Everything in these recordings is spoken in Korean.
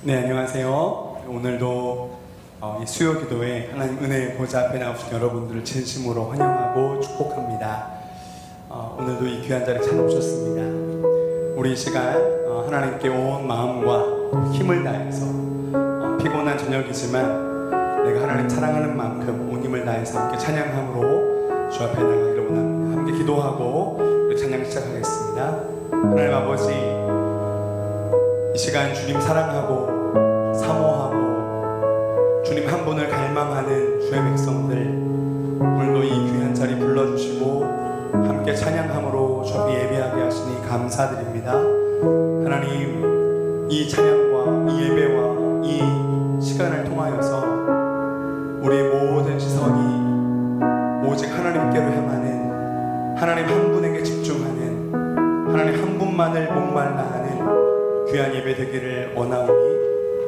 네, 안녕하세요. 오늘도 이 수요 기도에 하나님 은혜의 보좌 앞에 나오신 여러분들을 진심으로 환영하고 축복합니다. 오늘도 이 귀한 자리에 찾아오셨습니다. 우리 이 시간 하나님께 온 마음과 힘을 다해서 피곤한 저녁이지만 내가 하나님 사랑하는 만큼 온 힘을 다해서 함께 찬양함으로 주 앞에 나가기를 원합니다. 함께 기도하고 찬양 시작하겠습니다. 하나님 아버지, 이 시간 주님 사랑하고 사모하고 주님 한 분을 갈망하는 주의 백성들, 오늘도 이 귀한 자리 불러주시고 함께 찬양함으로 주 앞에 예배하게 하시니 감사드립니다. 하나님, 이 찬양과 이 예배와 이 시간을 통하여서 우리의 모든 시선이 오직 하나님께로 향하는, 하나님 한 분에게 집중하는, 하나님 한 분만을 목말라 하는 귀한 예배 되기를 원하오니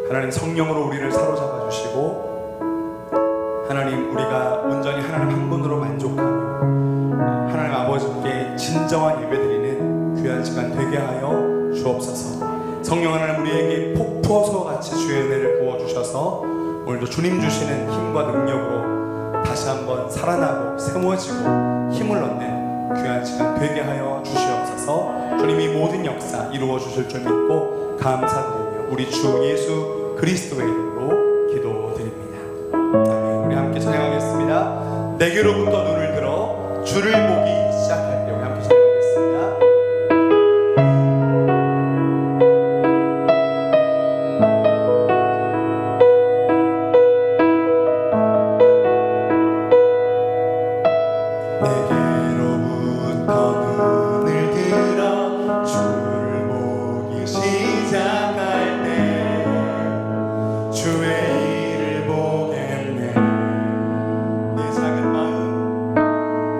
하나님 성령으로 우리를 사로잡아 주시고 하나님 우리가 온전히 하나님 한 분으로 만족하며 하나님 아버지께 진정한 예배 드리는 귀한 시간 되게 하여 주옵소서. 성령 하나님 우리에게 폭포수 같이 주의 은혜를 부어주셔서 오늘도 주님 주시는 힘과 능력으로 다시 한번 살아나고 세워지고 힘을 얻는 귀한 시간 되게 하여 주시옵소서. 주님이 모든 역사 이루어 주실 줄 믿고 감사드리며 우리 주 예수 그리스도의 이름으로 기도드립니다. 아멘. 우리 함께 찬양하겠습니다. 내게로부터 눈을 들어 주를 보기 시작할 때 우리 함께 찬양하겠습니다. 내 작은 마음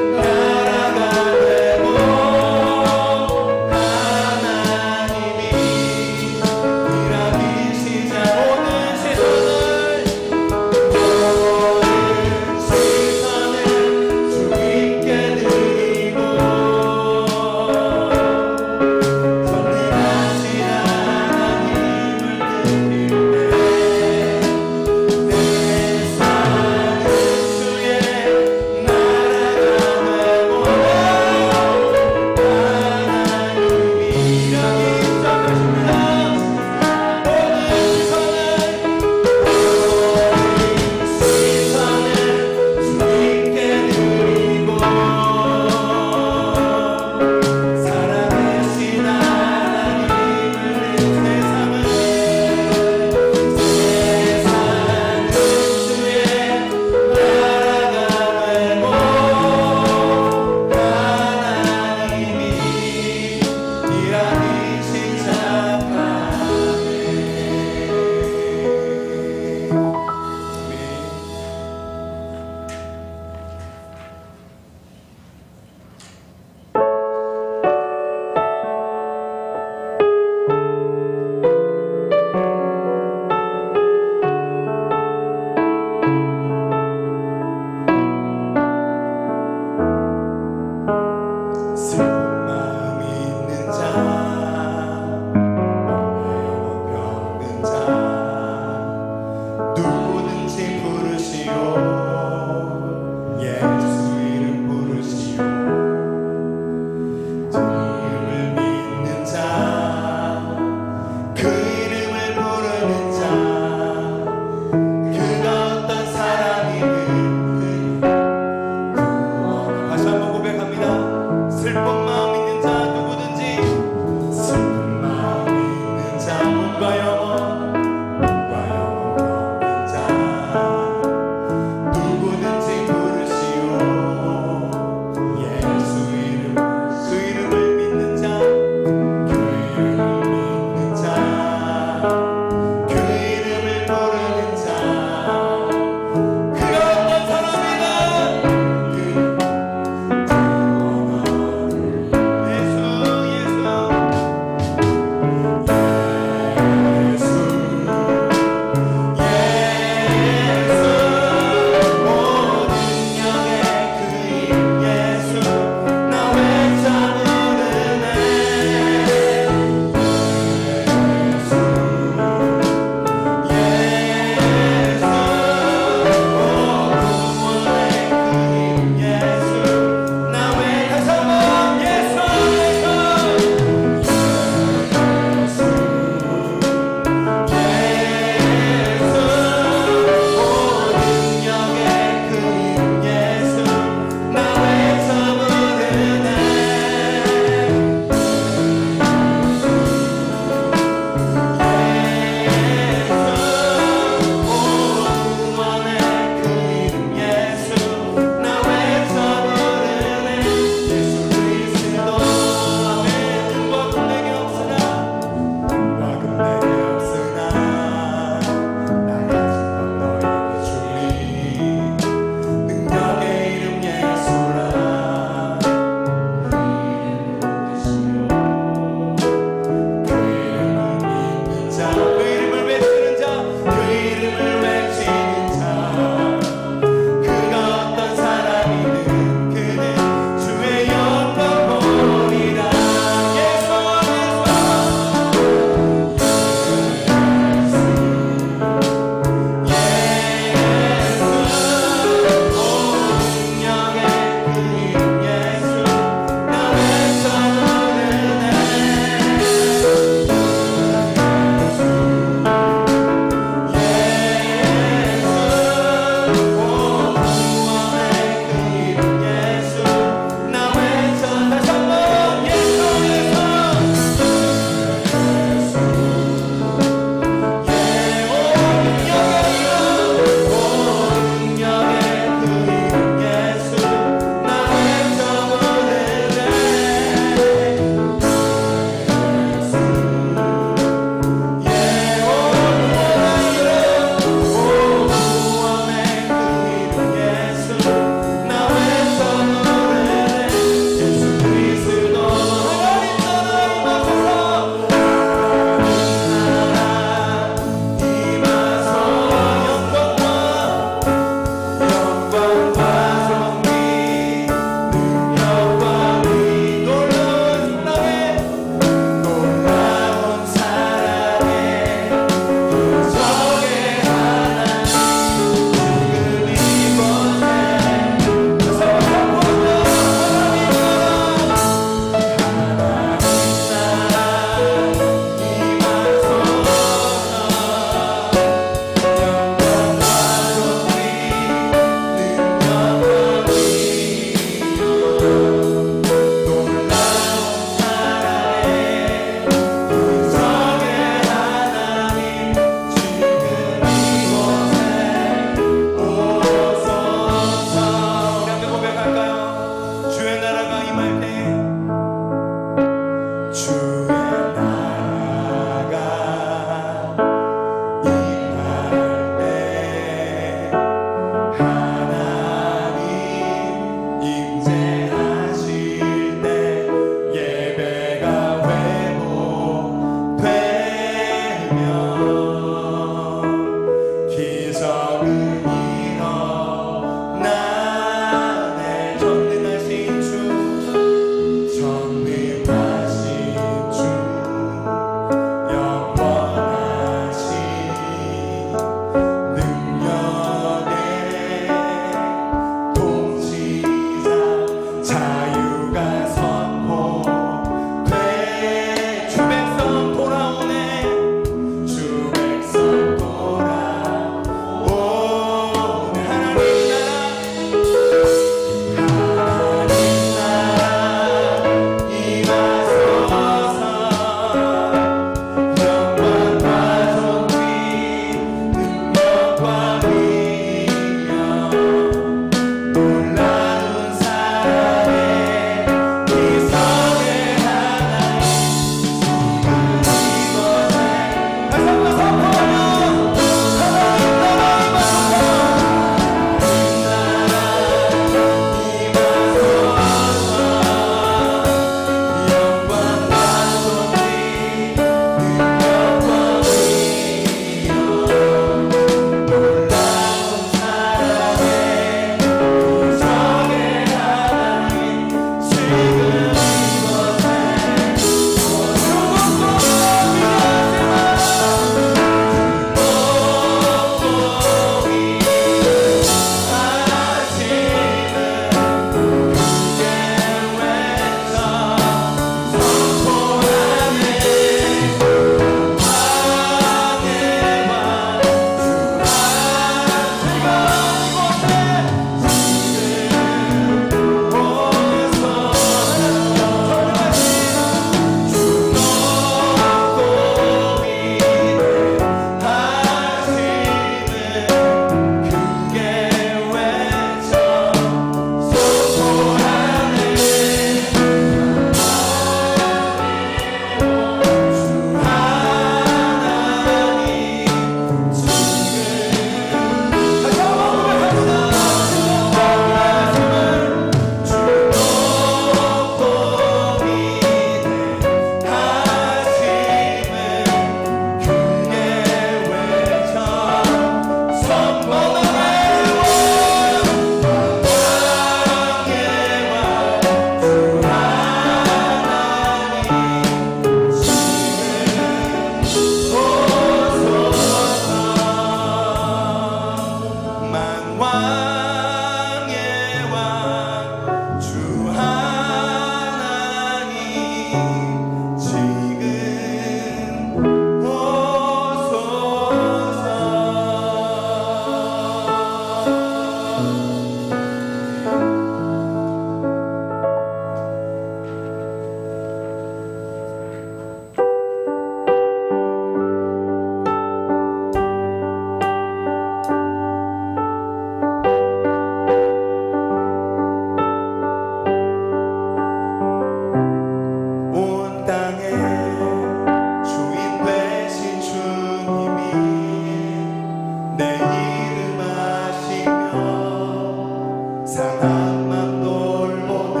찬란한 돌보네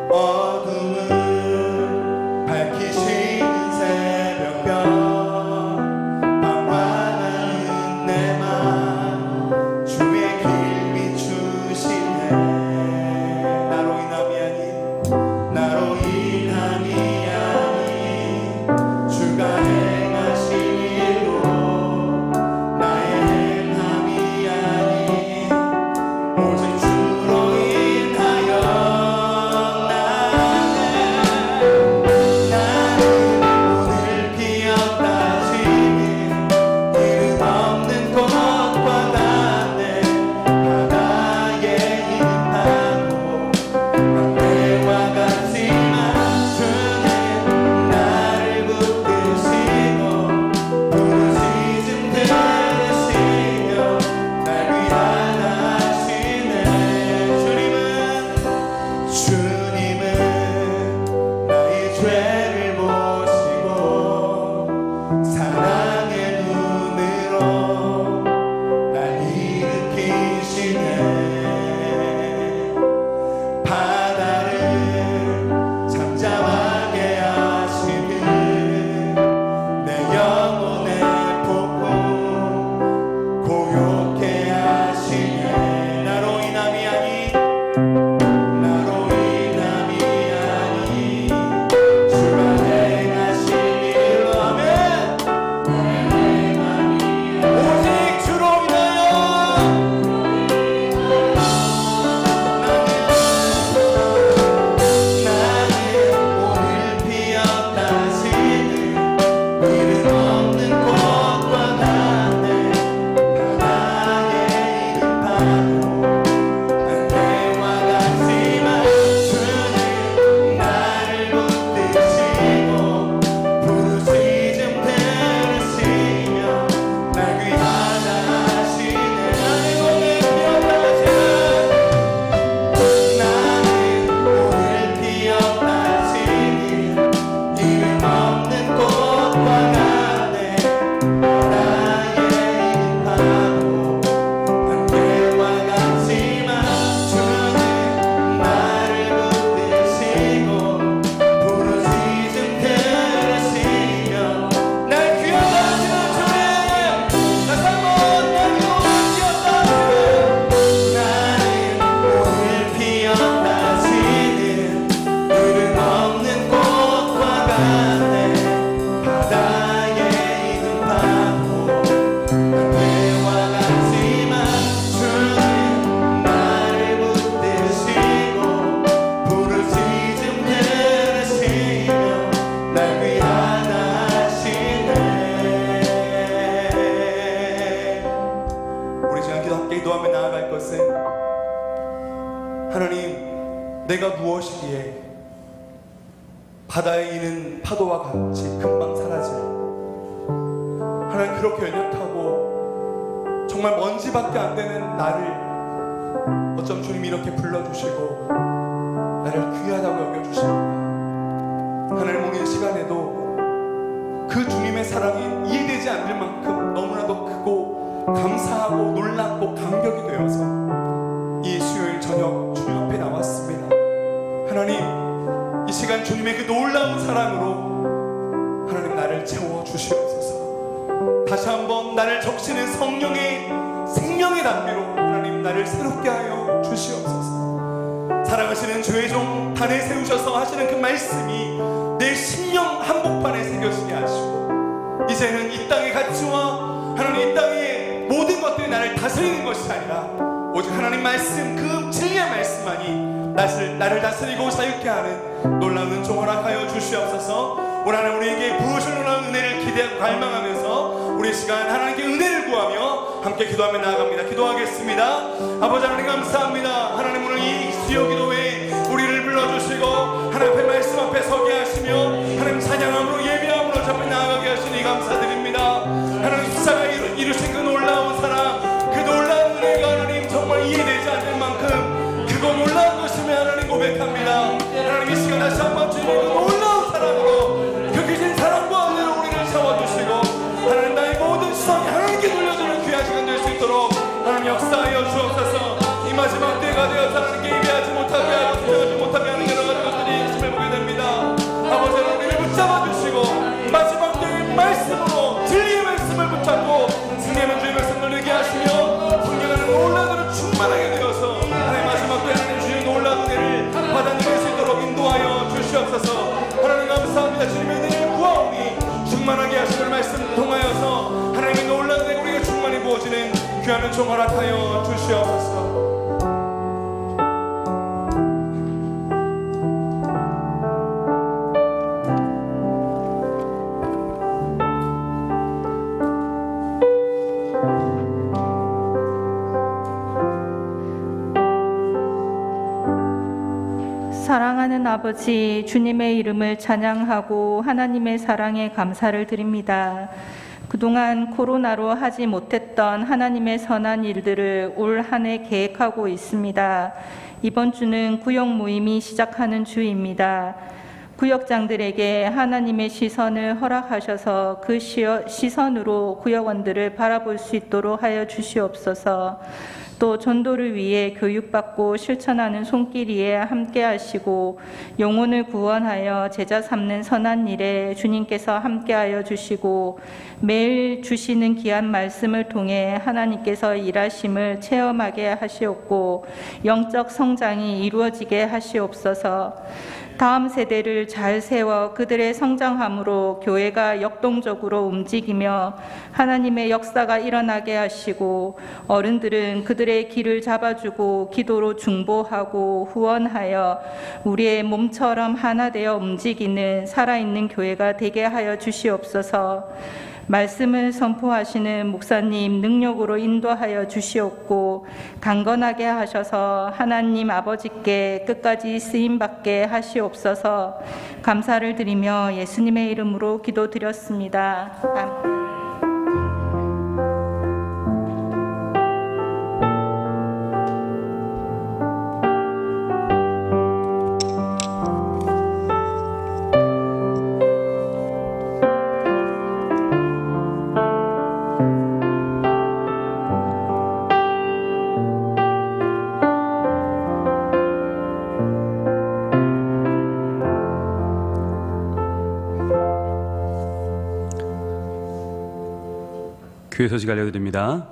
어둠을 밝히시는 새벽별 방황하는 내 맘 주의 길 비추시네 나로 인함이 아닌 주가 행하신 일로 나의 행함이 아닌 오직 주로 인하여 나는 오늘 피었다 지는 이름 없는 꽃과 같네 바다에 있는 파도 안개와 같지만 주는 나를 붙드시고 부르짖음 들으시며 날 위하시네 주님은 나의 죄를 보시고 사랑의 눈으로 날 일으키시네 바다를 잠잠하게 하시는 내 영혼의 폭풍 고요케 하시네 나로 인함이 아닌 주가 행하신 일로 하면 오직 주로 인하여 나는 오늘 피었다 지는 이름 없는 꽃과 같네 바다에 있는 파도 안개와 같지만 주는 나를 붙드시고 부르짖음 들으시며 날 귀하다 하시네 나는 오늘 피었다 지는 이름 없는 꽃과 같네 바다에 있는 파도 안개와 같지만 주는 나를 붙드시고 부르짖음 들으시며 날 귀하다 하시는 주님 다시 한번 나는 오늘 피었다 지는 이름 없는 꽃과 같네 바다에 있는 파도 안개와 같지만 주는 나를 붙드시고 부르짖음 들으시며 날 위하다 하시네 우리 지금 함께 기도하며 나아갈 것은 하나님 내가 무엇이기에 바다에 있는 파도와 같이 금방 사라질 하나님 그렇게 연약하고 정말 먼지밖에 안 되는 나를 어쩜 주님이 이렇게 불러주시고 나를 귀하다고 여겨주십니까 하나님 오늘 시간에도 그 주님의 사랑이 이해되지 않을 만큼 너무나도 크고 감사하고 놀랍고 감격이 되어서 이 수요일 저녁 주님 앞에 나왔습니다 하나님 이 시간 주님의 그 놀라운 사랑으로 하나님 나를 채워주시옵소서 다시 한번 나를 적시는 성령의 생명의 담비로 하나님 나를 새롭게 하여 주시옵소서 사랑하시는 주의 종 단에 세우셔서 하시는 그 말씀이 내 심령 한복판에 새겨지게 하시고 이제는 이 땅의 가치와 하나님 이 땅의 모든 것들이 나를 다스리는 것이 아니라 오직 하나님 말씀 그 진리의 말씀만이 나를 다스리고 자유케 하는 놀라운 은총 허락하여 주시옵소서 오늘 하나님 우리에게 부으실 놀라운 은혜를 기대하고 갈망하면서 우리 시간 하나님께 은혜를 구하며 함께 기도하며 나아갑니다 기도하겠습니다 아버지 하나님 감사합니다 하나님 오늘 이 수요 기도회에 우리를 불러주시고 하나님 앞에 말씀 앞에 서게 하시며 하나님 찬양함으로 예배함으로 잡혀 나아가게 하시니 감사드립니다 하나님 십자가 이루신 그 놀라운 사랑 그 놀라운 은혜가 하나님 정말 이해되지 않는 만큼 그거 놀라운 것이며 하나님 고백합니다 하나님 이 시간 다시 한번 주님의 그 놀라운 사랑으로 그 크신 사랑과 은혜로 우리를 채워주시고 하나님 나의 모든 시선이 하나님께 돌려주는 귀한 시간 될 수 있도록 하나님 역사하여 주옵소서 충만하게 되어서 하나님 마지막 때 하나님 주의 놀라운 은혜를 받아들일 수 있도록 인도하여 주시옵소서. 하나님 감사합니다. 주님의 은혜를 구하오니 충만하게 하시는 말씀 통하여서 하나님의 놀라운 은혜 우리에게 충만히 부어지는 귀한 종 허락하여 주시옵소서. 사랑하는 아버지, 주님의 이름을 찬양하고 하나님의 사랑에 감사를 드립니다. 그동안 코로나로 하지 못했던 하나님의 선한 일들을 올 한 해 계획하고 있습니다. 이번 주는 구역 모임이 시작하는 주입니다. 구역장들에게 하나님의 시선을 허락하셔서 그 시선으로 구역원들을 바라볼 수 있도록 하여 주시옵소서. 또 전도를 위해 교육받고 실천하는 손길이에 함께 하시고 영혼을 구원하여 제자 삼는 선한 일에 주님께서 함께하여 주시고 매일 주시는 귀한 말씀을 통해 하나님께서 일하심을 체험하게 하시옵고 영적 성장이 이루어지게 하시옵소서. 다음 세대를 잘 세워 그들의 성장함으로 교회가 역동적으로 움직이며 하나님의 역사가 일어나게 하시고 어른들은 그들의 길을 잡아주고 기도로 중보하고 후원하여 우리의 몸처럼 하나 되어 움직이는 살아있는 교회가 되게 하여 주시옵소서. 말씀을 선포하시는 목사님 능력으로 인도하여 주시옵고 강건하게 하셔서 하나님 아버지께 끝까지 쓰임받게 하시옵소서. 감사를 드리며 예수님의 이름으로 기도드렸습니다. 아멘. 교회 소식 알려드립니다.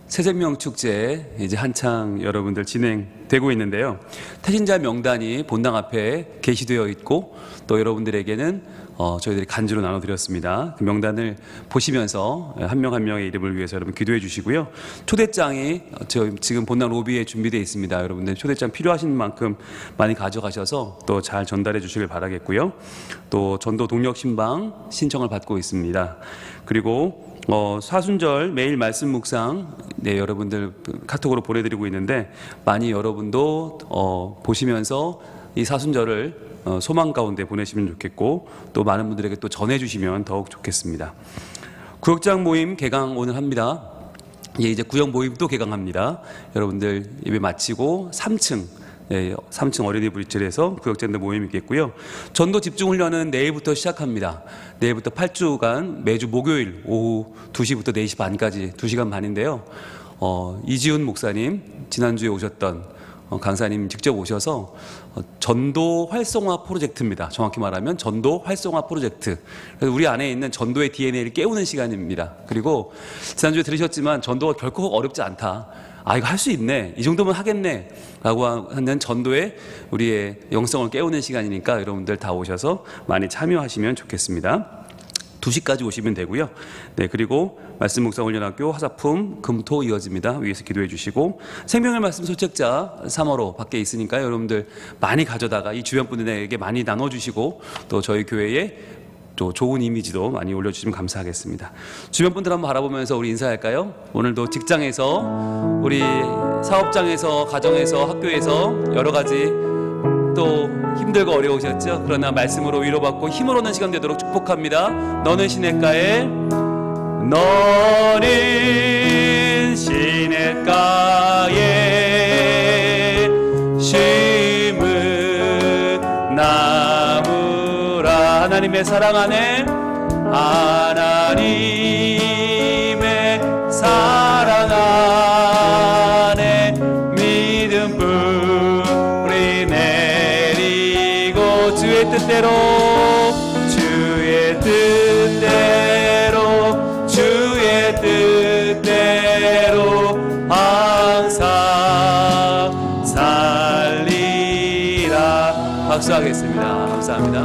새생명 축제 이제 한창 여러분들 진행되고 있는데요. 태신자 명단이 본당 앞에 게시되어 있고 또 여러분들에게는 저희들이 간주로 나눠드렸습니다. 그 명단을 보시면서 한 명 한 명의 이름을 위해서 여러분 기도해 주시고요. 초대장이 지금 본당 로비에 준비되어 있습니다. 여러분들 초대장 필요하신 만큼 많이 가져가셔서 또 잘 전달해 주시길 바라겠고요. 또 전도 동력 신방 신청을 받고 있습니다. 그리고 사순절 매일 말씀 묵상 여러분들 카톡으로 보내드리고 있는데 많이 여러분도 보시면서 이 사순절을 소망 가운데 보내시면 좋겠고 또 많은 분들에게 또 전해주시면 더욱 좋겠습니다. 구역장 모임 개강 오늘 합니다. 이제 구역 모임도 개강합니다. 여러분들 예배 마치고 3층 어린이 브릿지에서 구역장들 모임이 있겠고요. 전도 집중훈련은 내일부터 시작합니다. 내일부터 8주간 매주 목요일 오후 2시부터 4시 반까지 2시간 반인데요. 이지훈 목사님 지난주에 오셨던 강사님 직접 오셔서 전도 활성화 프로젝트입니다. 정확히 말하면 전도 활성화 프로젝트. 그래서 우리 안에 있는 전도의 DNA를 깨우는 시간입니다. 그리고 지난주에 들으셨지만 전도가 결코 어렵지 않다. 이거 할 수 있네. 이 정도면 하겠네. 라고 하는 전도의 우리의 영성을 깨우는 시간이니까 여러분들 다 오셔서 많이 참여하시면 좋겠습니다. 2시까지 오시면 되고요. 그리고 말씀 묵상 훈련학교 화사품 금토 이어집니다. 위에서 기도해 주시고 생명의 말씀 소책자 3월호 밖에 있으니까 여러분들 많이 가져다가 이 주변 분들에게 많이 나눠주시고 또 저희 교회에 또 좋은 이미지도 많이 올려주시면 감사하겠습니다. 주변 분들 한번 바라보면서 우리 인사할까요? 오늘도 직장에서 우리 사업장에서 가정에서 학교에서 여러 가지 또 힘들고 어려우셨죠? 그러나 말씀으로 위로받고 힘을 얻는 시간 되도록 축복합니다. 너는 시냇가에 너는 시냇가에 심은 나무라. 하나님의 사랑 안에 하나님의 사랑 안에 믿음 뿌리 내리고 주의 뜻대로 주의 뜻대로 주의 뜻대로 항상 박수하겠습니다. 감사합니다.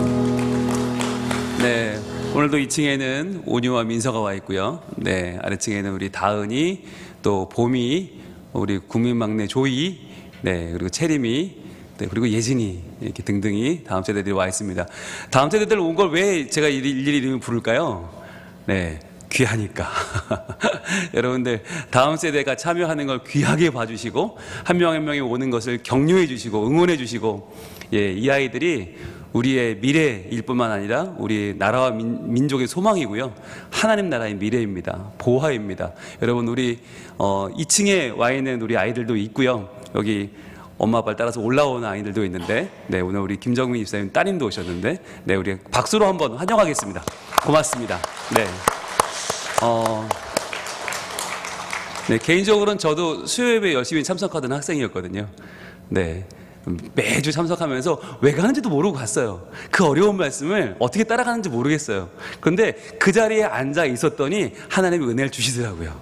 네, 오늘도 2층에는 온유와 민서가 와 있고요. 네, 아래층에는 우리 다은이, 또 봄이, 우리 국민 막내 조이, 네, 그리고 채림이, 네, 그리고 예진이, 이렇게 등등이 다음 세대들이 와 있습니다. 다음 세대들 온 걸 왜 제가 일일이 이름을 부를까요? 네, 귀하니까. 여러분들 다음 세대가 참여하는 걸 귀하게 봐주시고 한 명 한 명이 오는 것을 격려해 주시고 응원해 주시고, 예, 이 아이들이 우리의 미래일 뿐만 아니라 우리 나라와 민족의 소망이고요, 하나님 나라의 미래입니다. 보화입니다. 여러분, 우리 2층에 와 있는 우리 아이들도 있고요, 여기 엄마 아빠를 따라서 올라오는 아이들도 있는데, 네, 오늘 우리 김정민 집사님 따님도 오셨는데, 네, 우리 박수로 한번 환영하겠습니다. 고맙습니다. 네. 네, 개인적으로는 저도 수요예배 열심히 참석하던 학생이었거든요. 네, 매주 참석하면서 왜 가는지도 모르고 갔어요. 그 어려운 말씀을 어떻게 따라가는지 모르겠어요. 그런데 그 자리에 앉아 있었더니 하나님이 은혜를 주시더라고요.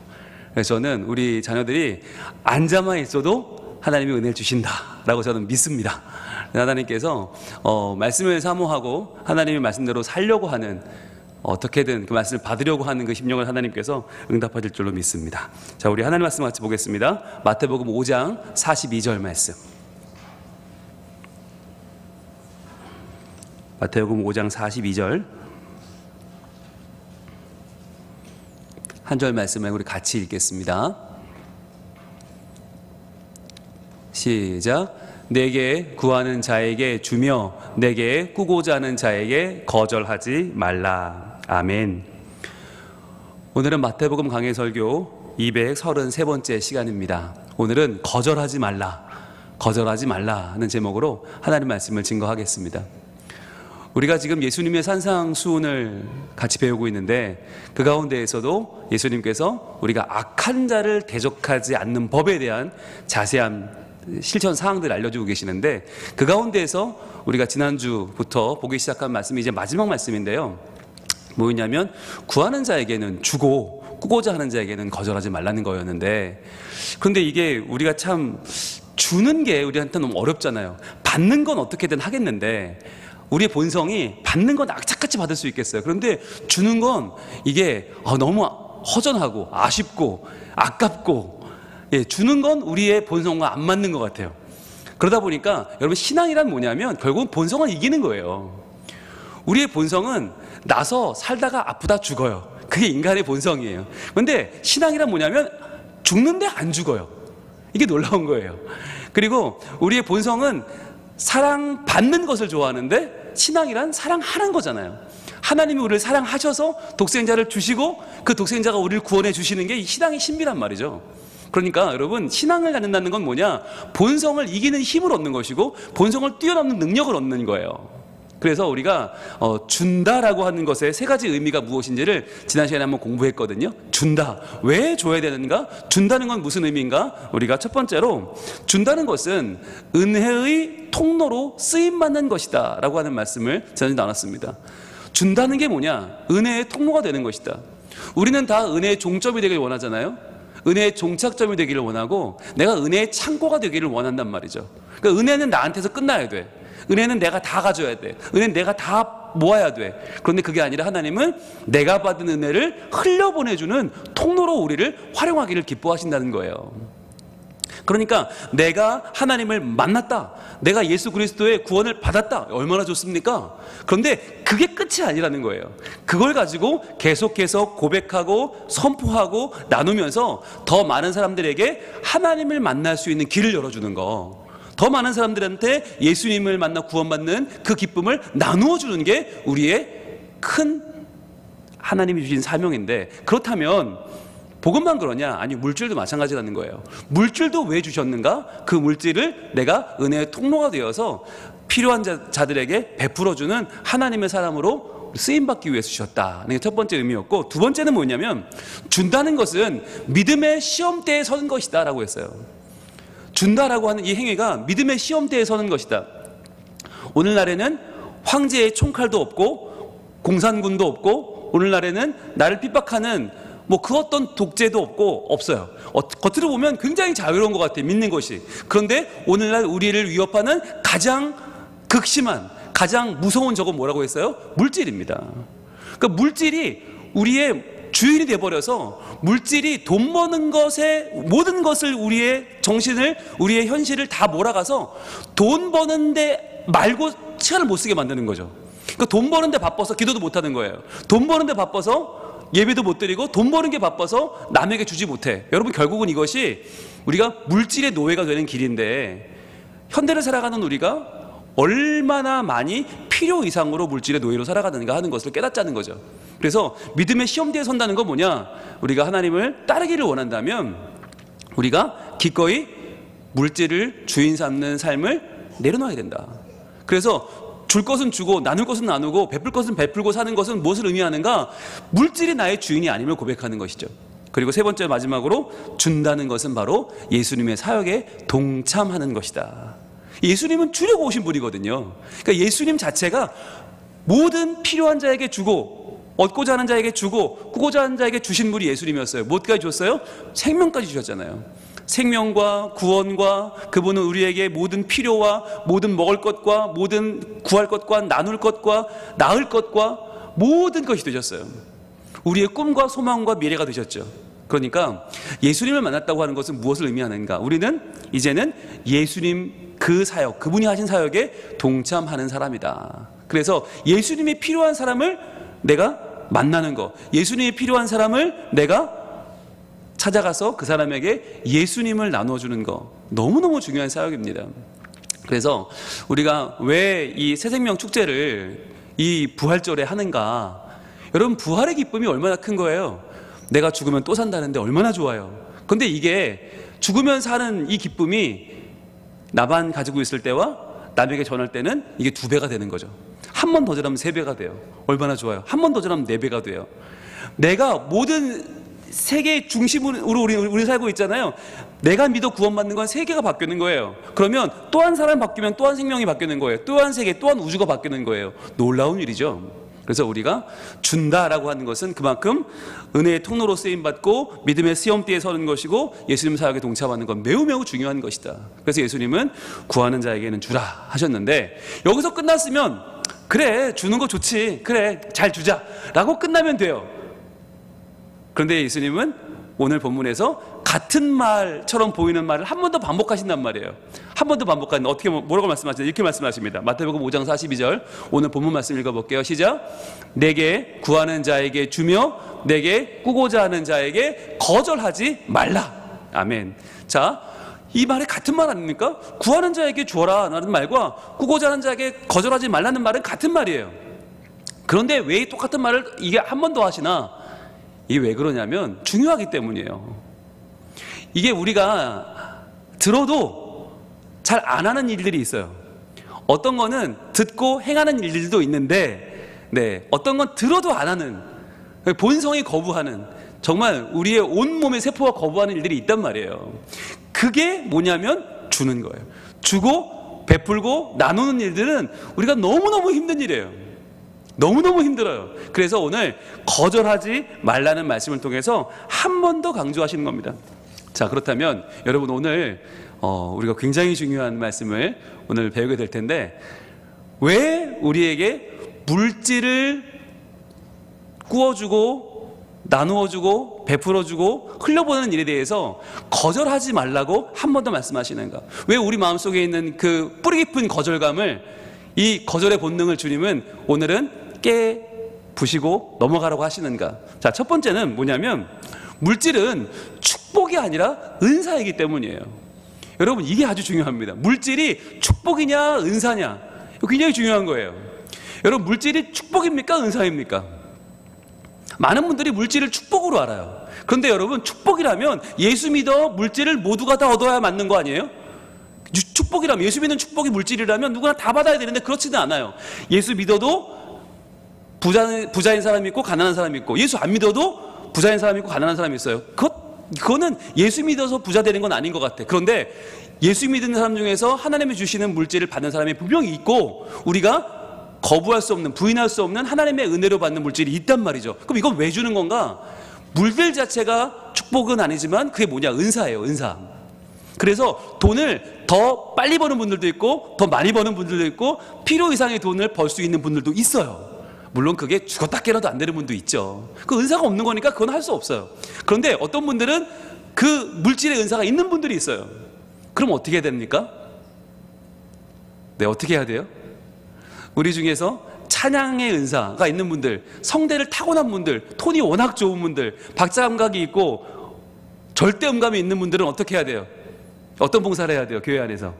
그래서 저는 우리 자녀들이 앉아만 있어도 하나님이 은혜를 주신다라고 저는 믿습니다. 하나님께서 말씀을 사모하고 하나님의 말씀대로 살려고 하는, 어떻게든 그 말씀을 받으려고 하는 그 심령을 하나님께서 응답하실 줄로 믿습니다. 자, 우리 하나님 말씀 같이 보겠습니다. 마태복음 5장 42절 말씀. 마태복음 5장 42절 한 절 말씀을 우리 같이 읽겠습니다. 시작. 내게 구하는 자에게 주며 내게 꾸고자 하는 자에게 거절하지 말라. 아멘. 오늘은 마태복음 강해 설교 233번째 시간입니다. 오늘은 거절하지 말라, 거절하지 말라 하는 제목으로 하나님 말씀을 증거하겠습니다. 우리가 지금 예수님의 산상수훈을 같이 배우고 있는데, 그 가운데에서도 예수님께서 우리가 악한 자를 대적하지 않는 법에 대한 자세한 실천 사항들을 알려주고 계시는데, 그 가운데에서 우리가 지난주부터 보기 시작한 말씀이 이제 마지막 말씀인데요, 뭐였냐면 구하는 자에게는 주고 꾸고자 하는 자에게는 거절하지 말라는 거였는데, 그런데 이게 우리가 참 주는 게 우리한테 너무 어렵잖아요. 받는 건 어떻게든 하겠는데, 우리의 본성이 받는 건 악착같이 받을 수 있겠어요. 그런데 주는 건 이게 너무 허전하고 아쉽고 아깝고, 예, 주는 건 우리의 본성과 안 맞는 것 같아요. 그러다 보니까 여러분, 신앙이란 뭐냐면 결국은 본성을 이기는 거예요. 우리의 본성은 나서 살다가 아프다 죽어요. 그게 인간의 본성이에요. 그런데 신앙이란 뭐냐면 죽는데 안 죽어요. 이게 놀라운 거예요. 그리고 우리의 본성은 사랑받는 것을 좋아하는데 신앙이란 사랑하는 거잖아요. 하나님이 우리를 사랑하셔서 독생자를 주시고 그 독생자가 우리를 구원해 주시는 게 이 신앙의 신비란 말이죠. 그러니까 여러분, 신앙을 갖는다는 건 뭐냐? 본성을 이기는 힘을 얻는 것이고 본성을 뛰어넘는 능력을 얻는 거예요. 그래서 우리가 준다라고 하는 것의 세 가지 의미가 무엇인지를 지난 시간에 한번 공부했거든요. 준다, 왜 줘야 되는가? 준다는 건 무슨 의미인가? 우리가 첫 번째로, 준다는 것은 은혜의 통로로 쓰임받는 것이다 라고 하는 말씀을 지난주에 나눴습니다. 준다는 게 뭐냐? 은혜의 통로가 되는 것이다. 우리는 다 은혜의 종점이 되길 원하잖아요. 은혜의 종착점이 되기를 원하고, 내가 은혜의 창고가 되기를 원한단 말이죠. 그러니까 은혜는 나한테서 끝나야 돼. 은혜는 내가 다 가져야 돼. 은혜는 내가 다 모아야 돼. 그런데 그게 아니라 하나님은 내가 받은 은혜를 흘려보내주는 통로로 우리를 활용하기를 기뻐하신다는 거예요. 그러니까 내가 하나님을 만났다, 내가 예수 그리스도의 구원을 받았다, 얼마나 좋습니까? 그런데 그게 끝이 아니라는 거예요. 그걸 가지고 계속해서 고백하고 선포하고 나누면서 더 많은 사람들에게 하나님을 만날 수 있는 길을 열어주는 거, 더 많은 사람들한테 예수님을 만나 구원받는 그 기쁨을 나누어 주는 게 우리의 큰 하나님이 주신 사명인데, 그렇다면 복음만 그러냐? 아니, 물질도 마찬가지라는 거예요. 물질도 왜 주셨는가? 그 물질을 내가 은혜의 통로가 되어서 필요한 자들에게 베풀어주는 하나님의 사람으로 쓰임받기 위해서 주셨다. 이게 첫 번째 의미였고, 두 번째는 뭐냐면, 준다는 것은 믿음의 시험대에 서는 것이다 라고 했어요. 준다라고 하는 이 행위가 믿음의 시험대에 서는 것이다. 오늘날에는 황제의 총칼도 없고 공산군도 없고, 오늘날에는 나를 핍박하는 그 어떤 독재도 없어요. 겉으로 보면 굉장히 자유로운 것 같아요, 믿는 것이. 그런데 오늘날 우리를 위협하는 가장 극심한 가장 무서운 적은 뭐라고 했어요? 물질입니다. 그러니까 물질이 우리의 주인이 돼버려서 물질이 돈 버는 것에 모든 것을 우리의 정신을 우리의 현실을 다 몰아가서 돈 버는데 말고 시간을 못 쓰게 만드는 거죠. 그러니까 돈 버는데 바빠서 기도도 못 하는 거예요. 돈 버는데 바빠서 예배도 못 드리고 돈 버는 게 바빠서 남에게 주지 못해. 여러분 결국은 이것이 우리가 물질의 노예가 되는 길인데 현대를 살아가는 우리가 얼마나 많이 필요 이상으로 물질의 노예로 살아가는가 하는 것을 깨닫자는 거죠. 그래서 믿음의 시험대에 선다는 건 뭐냐? 우리가 하나님을 따르기를 원한다면 우리가 기꺼이 물질을 주인 삼는 삶을 내려놔야 된다. 그래서 줄 것은 주고 나눌 것은 나누고 베풀 것은 베풀고 사는 것은 무엇을 의미하는가? 물질이 나의 주인이 아님을 고백하는 것이죠. 그리고 세 번째 마지막으로 준다는 것은 바로 예수님의 사역에 동참하는 것이다. 예수님은 주려고 오신 분이거든요. 그러니까 예수님 자체가 모든 필요한 자에게 주고 얻고자 하는 자에게 주고 꾸고자 하는 자에게 주신 분이 예수님이었어요. 무엇까지 줬어요? 생명까지 주셨잖아요. 생명과 구원과 그분은 우리에게 모든 필요와 모든 먹을 것과 모든 구할 것과 나눌 것과 낳을 것과 모든 것이 되셨어요. 우리의 꿈과 소망과 미래가 되셨죠. 그러니까 예수님을 만났다고 하는 것은 무엇을 의미하는가? 우리는 이제는 예수님 그 사역, 그분이 하신 사역에 동참하는 사람이다. 그래서 예수님이 필요한 사람을 내가 만나는 거, 예수님이 필요한 사람을 내가 찾아가서 그 사람에게 예수님을 나눠주는 거, 너무너무 중요한 사역입니다. 그래서 우리가 왜 이 새생명 축제를 이 부활절에 하는가? 여러분, 부활의 기쁨이 얼마나 큰 거예요. 내가 죽으면 또 산다는데 얼마나 좋아요. 근데 이게 죽으면 사는 이 기쁨이 나만 가지고 있을 때와 남에게 전할 때는 이게 2배가 되는 거죠. 한 번 더 전하면 3배가 돼요. 얼마나 좋아요. 한 번 더 전하면 4배가 돼요. 내가 모든 세계의 중심으로 우리 살고 있잖아요. 내가 믿어 구원받는 건 세계가 바뀌는 거예요. 그러면 또 한 사람 바뀌면 또 한 생명이 바뀌는 거예요. 또 한 세계, 또 한 우주가 바뀌는 거예요. 놀라운 일이죠. 그래서 우리가 준다라고 하는 것은 그만큼 은혜의 통로로 쓰임받고 믿음의 시험대에 서는 것이고 예수님 사역에 동참하는 건 매우 매우 중요한 것이다. 그래서 예수님은 구하는 자에게는 주라 하셨는데, 여기서 끝났으면 그래 주는 거 좋지, 그래 잘 주자 라고 끝나면 돼요. 그런데 예수님은 오늘 본문에서 같은 말처럼 보이는 말을 한 번 더 반복하신단 말이에요. 한 번 더 반복하는데 어떻게 뭐라고 말씀하시나요? 이렇게 말씀하십니다. 마태복음 5장 42절 오늘 본문 말씀 읽어볼게요. 시작. 내게 구하는 자에게 주며 내게 꾸고자 하는 자에게 거절하지 말라. 아멘. 자, 이 말이 같은 말 아닙니까? 구하는 자에게 주어라 라는 말과 꾸고자 하는 자에게 거절하지 말라는 말은 같은 말이에요. 그런데 왜 똑같은 말을 이게 한 번 더 하시나? 이게 왜 그러냐면 중요하기 때문이에요. 이게 우리가 들어도 잘 안 하는 일들이 있어요. 어떤 거는 듣고 행하는 일들도 있는데, 어떤 건 들어도 안 하는, 본성이 거부하는, 정말 우리의 온몸의 세포가 거부하는 일들이 있단 말이에요. 그게 뭐냐면 주는 거예요. 주고 베풀고 나누는 일들은 우리가 너무너무 힘든 일이에요. 너무너무 힘들어요. 그래서 오늘 거절하지 말라는 말씀을 통해서 한 번 더 강조하시는 겁니다. 자, 그렇다면 여러분 오늘 우리가 굉장히 중요한 말씀을 오늘 배우게 될 텐데, 왜 우리에게 물질을 구워주고 나누어주고 베풀어주고 흘려보내는 일에 대해서 거절하지 말라고 한 번 더 말씀하시는가? 왜 우리 마음속에 있는 그 뿌리 깊은 거절감을, 이 거절의 본능을 주님은 오늘은 부시고 넘어가라고 하시는가? 자, 첫 번째는 뭐냐면 물질은 축복이 아니라 은사이기 때문이에요. 여러분, 이게 아주 중요합니다. 물질이 축복이냐 은사냐, 이거 굉장히 중요한 거예요. 여러분, 물질이 축복입니까 은사입니까? 많은 분들이 물질을 축복으로 알아요. 그런데 여러분, 축복이라면 예수 믿어 물질을 모두가 다 얻어야 맞는 거 아니에요? 축복이라면, 예수 믿는 축복이 물질이라면 누구나 다 받아야 되는데 그렇지는 않아요. 예수 믿어도 부자인 사람이 있고 가난한 사람이 있고, 예수 안 믿어도 부자인 사람이 있고 가난한 사람이 있어요. 그거는 예수 믿어서 부자 되는 건 아닌 것 같아. 그런데 예수 믿는 사람 중에서 하나님이 주시는 물질을 받는 사람이 분명히 있고, 우리가 거부할 수 없는, 부인할 수 없는 하나님의 은혜로 받는 물질이 있단 말이죠. 그럼 이건 왜 주는 건가? 물질 자체가 축복은 아니지만 그게 뭐냐? 은사예요, 은사. 그래서 돈을 더 빨리 버는 분들도 있고 더 많이 버는 분들도 있고 필요 이상의 돈을 벌 수 있는 분들도 있어요. 물론 그게 죽었다 깨어나도 안 되는 분도 있죠. 그 은사가 없는 거니까 그건 할 수 없어요. 그런데 어떤 분들은 그 물질의 은사가 있는 분들이 있어요. 그럼 어떻게 해야 됩니까? 네, 어떻게 해야 돼요? 우리 중에서 찬양의 은사가 있는 분들, 성대를 타고난 분들, 톤이 워낙 좋은 분들, 박자 감각이 있고 절대 음감이 있는 분들은 어떻게 해야 돼요? 어떤 봉사를 해야 돼요? 교회 안에서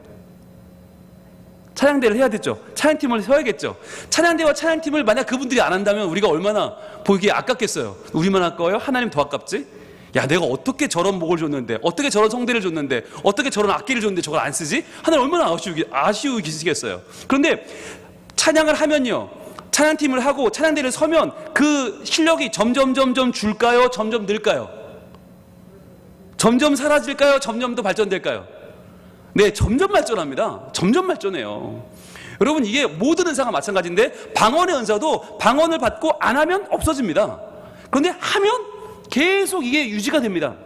찬양대를 해야 되죠. 찬양팀을 세워야겠죠. 찬양대와 찬양팀을 만약 그분들이 안 한다면 우리가 얼마나 보기에 아깝겠어요. 우리만 아까워요? 하나님 더 아깝지? 야, 내가 어떻게 저런 목을 줬는데, 어떻게 저런 성대를 줬는데, 어떻게 저런 악기를 줬는데 저걸 안 쓰지? 하나님 얼마나 아쉬우시겠어요. 그런데 찬양을 하면요, 찬양팀을 하고 찬양대를 서면 그 실력이 점점 줄까요? 점점 늘까요? 점점 사라질까요? 점점 더 발전될까요? 네, 점점 발전합니다. 점점 발전해요. 여러분, 이게 모든 은사가 마찬가지인데 방언의 은사도 방언을 받고 안 하면 없어집니다. 그런데 하면 계속 이게 유지가 됩니다.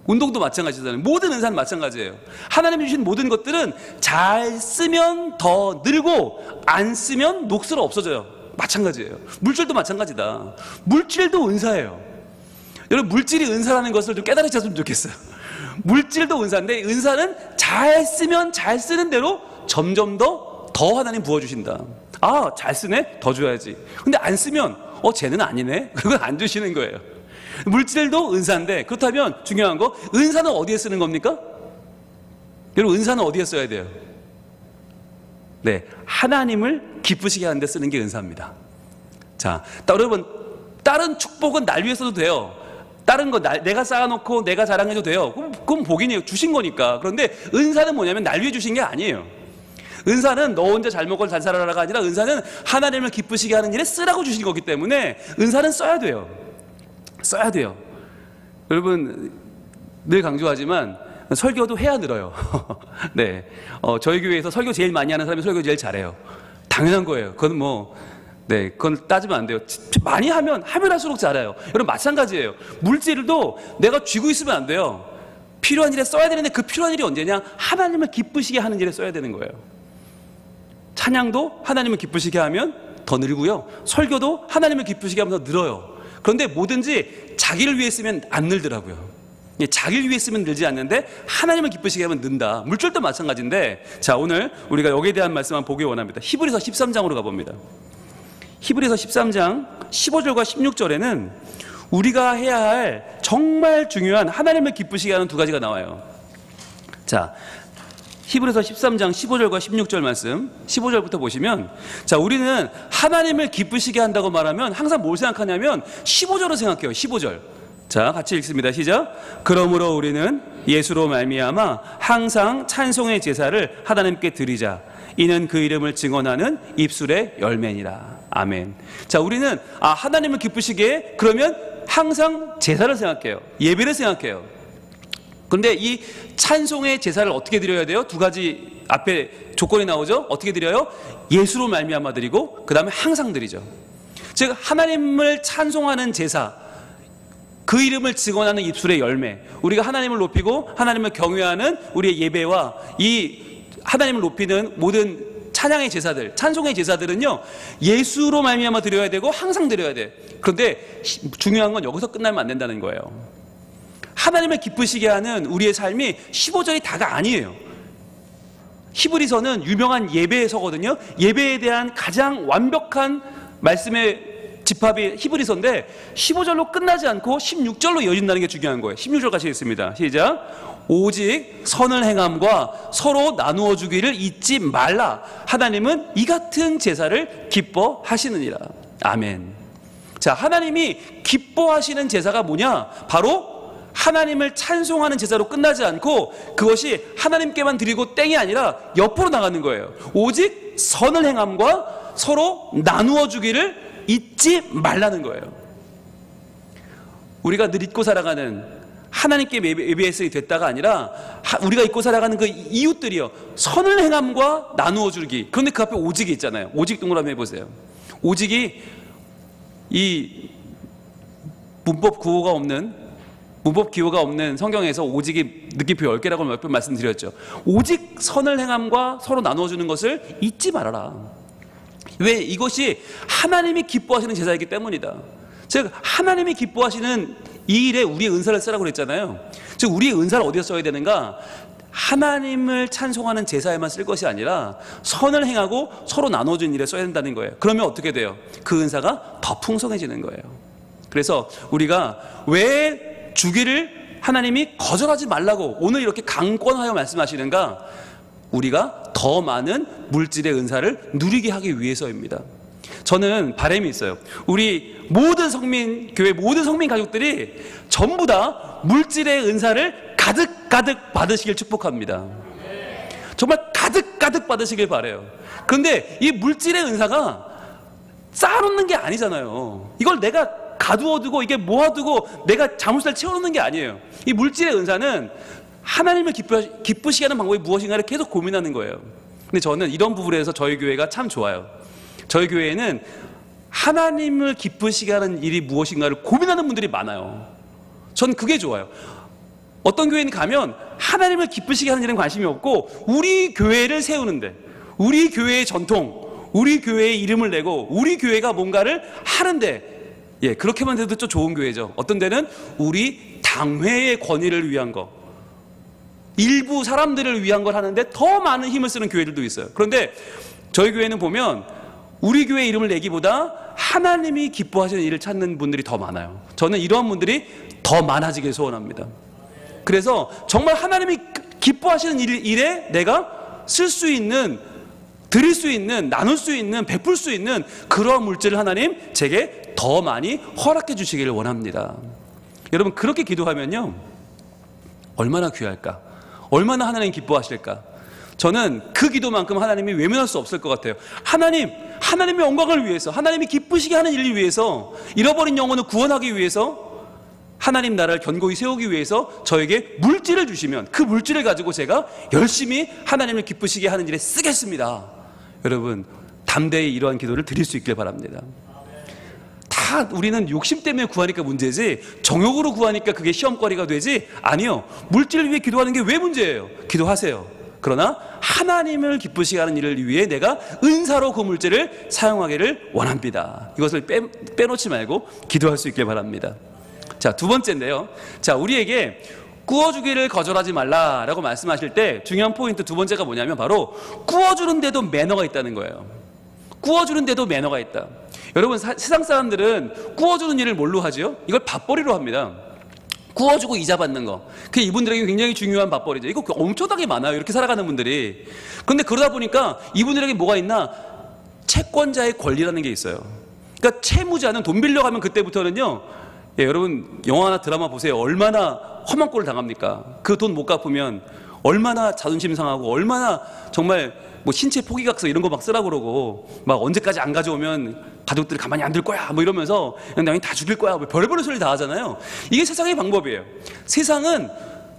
운동도 마찬가지잖아요. 모든 은사는 마찬가지예요. 하나님이 주신 모든 것들은 잘 쓰면 더 늘고 안 쓰면 녹슬어 없어져요. 마찬가지예요. 물질도 마찬가지다. 물질도 은사예요. 여러분, 물질이 은사라는 것을 좀 깨달으셨으면 좋겠어요. 물질도 은사인데 은사는 잘 쓰면 잘 쓰는 대로 점점 더 하나님 부어주신다. 아, 잘 쓰네? 더 줘야지. 근데 안 쓰면 쟤는 아니네? 그건 안 주시는 거예요. 물질도 은사인데 그렇다면 중요한 거, 은사는 어디에 쓰는 겁니까? 여러분, 은사는 어디에 써야 돼요? 네, 하나님을 기쁘시게 하는 데 쓰는 게 은사입니다. 자, 여러분, 다른 축복은 날 위해 써도 돼요. 다른 거 내가 쌓아놓고 내가 자랑해도 돼요. 그건 복이네요. 주신 거니까. 그런데 은사는 뭐냐면 날 위해 주신 게 아니에요. 은사는 너 혼자 잘 먹고 잘 살아라가 아니라 은사는 하나님을 기쁘시게 하는 일에 쓰라고 주신 거기 때문에 은사는 써야 돼요. 써야 돼요. 여러분, 늘 강조하지만 설교도 해야 늘어요. 네, 저희 교회에서 설교 제일 많이 하는 사람이 설교 제일 잘해요. 당연한 거예요. 그건 네, 그건 따지면 안 돼요. 많이 하면 할수록 잘해요. 여러분, 마찬가지예요. 물질도 내가 쥐고 있으면 안 돼요. 필요한 일에 써야 되는데 그 필요한 일이 언제냐? 하나님을 기쁘시게 하는 일에 써야 되는 거예요. 찬양도 하나님을 기쁘시게 하면 더 늘고요. 설교도 하나님을 기쁘시게 하면 더 늘어요. 그런데 뭐든지 자기를 위해 쓰면 안 늘더라고요. 자기를 위해 쓰면 늘지 않는데 하나님을 기쁘시게 하면 는다. 물질도 마찬가지인데, 자, 오늘 우리가 여기에 대한 말씀 한번 보기 원합니다. 히브리서 13장으로 가봅니다. 히브리서 13장 15절과 16절에는 우리가 해야 할 정말 중요한 하나님을 기쁘시게 하는 두 가지가 나와요. 자, 히브리서 13장 15절과 16절 말씀, 15절부터 보시면, 자, 우리는 하나님을 기쁘시게 한다고 말하면 항상 뭘 생각하냐면 15절을 생각해요. 15절. 자, 같이 읽습니다. 시작. 그러므로 우리는 예수로 말미암아 항상 찬송의 제사를 하나님께 드리자. 이는 그 이름을 증언하는 입술의 열매니라. 아멘. 자, 우리는 하나님을 기쁘시게 그러면 항상 제사를 생각해요. 예배를 생각해요. 그런데 이 찬송의 제사를 어떻게 드려야 돼요? 두 가지 앞에 조건이 나오죠. 어떻게 드려요? 예수로 말미암아 드리고 그 다음에 항상 드리죠. 즉, 하나님을 찬송하는 제사, 그 이름을 증언하는 입술의 열매, 우리가 하나님을 높이고 하나님을 경외하는 우리의 예배와 이 하나님을 높이는 모든 찬양의 제사들, 찬송의 제사들은요, 예수로 말미암아 드려야 되고 항상 드려야 돼. 그런데 중요한 건 여기서 끝나면 안 된다는 거예요. 하나님을 기쁘시게 하는 우리의 삶이 15절이 다가 아니에요. 히브리서는 유명한 예배서거든요. 예배에 대한 가장 완벽한 말씀의 집합이 히브리서인데 15절로 끝나지 않고 16절로 이어진다는 게 중요한 거예요. 16절 같이 읽습니다. 시작. 오직 선을 행함과 서로 나누어 주기를 잊지 말라. 하나님은 이 같은 제사를 기뻐하시느니라. 아멘. 자, 하나님이 기뻐하시는 제사가 뭐냐? 바로 하나님을 찬송하는 제사로 끝나지 않고 그것이 하나님께만 드리고 땡이 아니라 옆으로 나가는 거예요. 오직 선을 행함과 서로 나누어 주기를 잊지 말라는 거예요. 우리가 늘 잊고 살아가는 하나님께 예배했으니 됐다가 아니라 우리가 잊고 살아가는 그 이웃들이요, 선을 행함과 나누어 주기. 그런데 그 앞에 오직이 있잖아요. 오직 동그라미 해보세요. 오직이 이 문법 구호가 없는 무법 기호가 없는 성경에서 오직이 느낌표 10개라고 몇 번 말씀드렸죠. 오직 선을 행함과 서로 나눠주는 것을 잊지 말아라. 왜? 이것이 하나님이 기뻐하시는 제사이기 때문이다. 즉 하나님이 기뻐하시는 이 일에 우리의 은사를 쓰라고 그랬잖아요. 즉 우리의 은사를 어디서 써야 되는가? 하나님을 찬송하는 제사에만 쓸 것이 아니라 선을 행하고 서로 나눠주는 일에 써야 된다는 거예요. 그러면 어떻게 돼요? 그 은사가 더 풍성해지는 거예요. 그래서 우리가 왜 주기를 하나님이 거절하지 말라고 오늘 이렇게 강권하여 말씀하시는가? 우리가 더 많은 물질의 은사를 누리게 하기 위해서입니다. 저는 바람이 있어요. 우리 모든 성민, 교회 모든 성민 가족들이 전부 다 물질의 은사를 가득 받으시길 축복합니다. 정말 가득 받으시길 바라요. 그런데 이 물질의 은사가 쌓아놓는 게 아니잖아요. 이걸 내가 가두어두고 이게 모아두고 내가 자물쇠를 채워놓는 게 아니에요. 이 물질의 은사는 하나님을 기쁘시게 하는 방법이 무엇인가를 계속 고민하는 거예요. 근데 저는 이런 부분에서 저희 교회가 참 좋아요. 저희 교회에는 하나님을 기쁘시게 하는 일이 무엇인가를 고민하는 분들이 많아요. 전 그게 좋아요. 어떤 교회는 가면 하나님을 기쁘시게 하는 일은 관심이 없고 우리 교회를 세우는데, 우리 교회의 전통, 우리 교회의 이름을 내고 우리 교회가 뭔가를 하는데, 예, 그렇게만 해도 좀 좋은 교회죠. 어떤 데는 우리 당회의 권위를 위한 거, 일부 사람들을 위한 걸 하는데 더 많은 힘을 쓰는 교회들도 있어요. 그런데 저희 교회는 보면 우리 교회 이름을 내기보다 하나님이 기뻐하시는 일을 찾는 분들이 더 많아요. 저는 이러한 분들이 더 많아지길 소원합니다. 그래서 정말 하나님이 기뻐하시는 일에 내가 쓸 수 있는, 드릴 수 있는, 나눌 수 있는, 베풀 수 있는 그러한 물질을 하나님 제게 더 많이 허락해 주시기를 원합니다. 여러분 그렇게 기도하면요 얼마나 귀할까? 얼마나 하나님 기뻐하실까? 저는 그 기도만큼 하나님이 외면할 수 없을 것 같아요. 하나님의 영광을 위해서, 하나님이 기쁘시게 하는 일을 위해서, 잃어버린 영혼을 구원하기 위해서, 하나님 나라를 견고히 세우기 위해서 저에게 물질을 주시면 그 물질을 가지고 제가 열심히 하나님을 기쁘시게 하는 일에 쓰겠습니다. 여러분 담대히 이러한 기도를 드릴 수 있길 바랍니다. 다 우리는 욕심 때문에 구하니까 문제지 정욕으로 구하니까 그게 시험거리가 되지, 아니요, 물질을 위해 기도하는 게 왜 문제예요? 기도하세요. 그러나 하나님을 기쁘시게 하는 일을 위해 내가 은사로 그 물질을 사용하기를 원합니다. 이것을 빼놓지 말고 기도할 수 있길 바랍니다. 자, 두 번째인데요. 자, 우리에게 구워주기를 거절하지 말라라고 말씀하실 때 중요한 포인트 두 번째가 뭐냐면 바로 구워주는데도 매너가 있다는 거예요. 구워주는데도 매너가 있다. 여러분 세상 사람들은 구워주는 일을 뭘로 하죠? 이걸 밥벌이로 합니다. 구워주고 이자 받는 거, 그게 이분들에게 굉장히 중요한 밥벌이죠. 이거 엄청나게 많아요, 이렇게 살아가는 분들이. 그런데 그러다 보니까 이분들에게 뭐가 있나? 채권자의 권리라는 게 있어요. 그러니까 채무자는 돈 빌려가면 그때부터는요, 예, 여러분 영화나 드라마 보세요. 얼마나 험한 꼴을 당합니까? 그 돈 못 갚으면 얼마나 자존심 상하고, 얼마나 정말 뭐 신체 포기각서 이런 거 막 쓰라고 그러고, 막 언제까지 안 가져오면 가족들이 가만히 안 둘 거야 뭐 이러면서 그냥 다 죽일 거야 뭐 별의별 소리 다 하잖아요. 이게 세상의 방법이에요. 세상은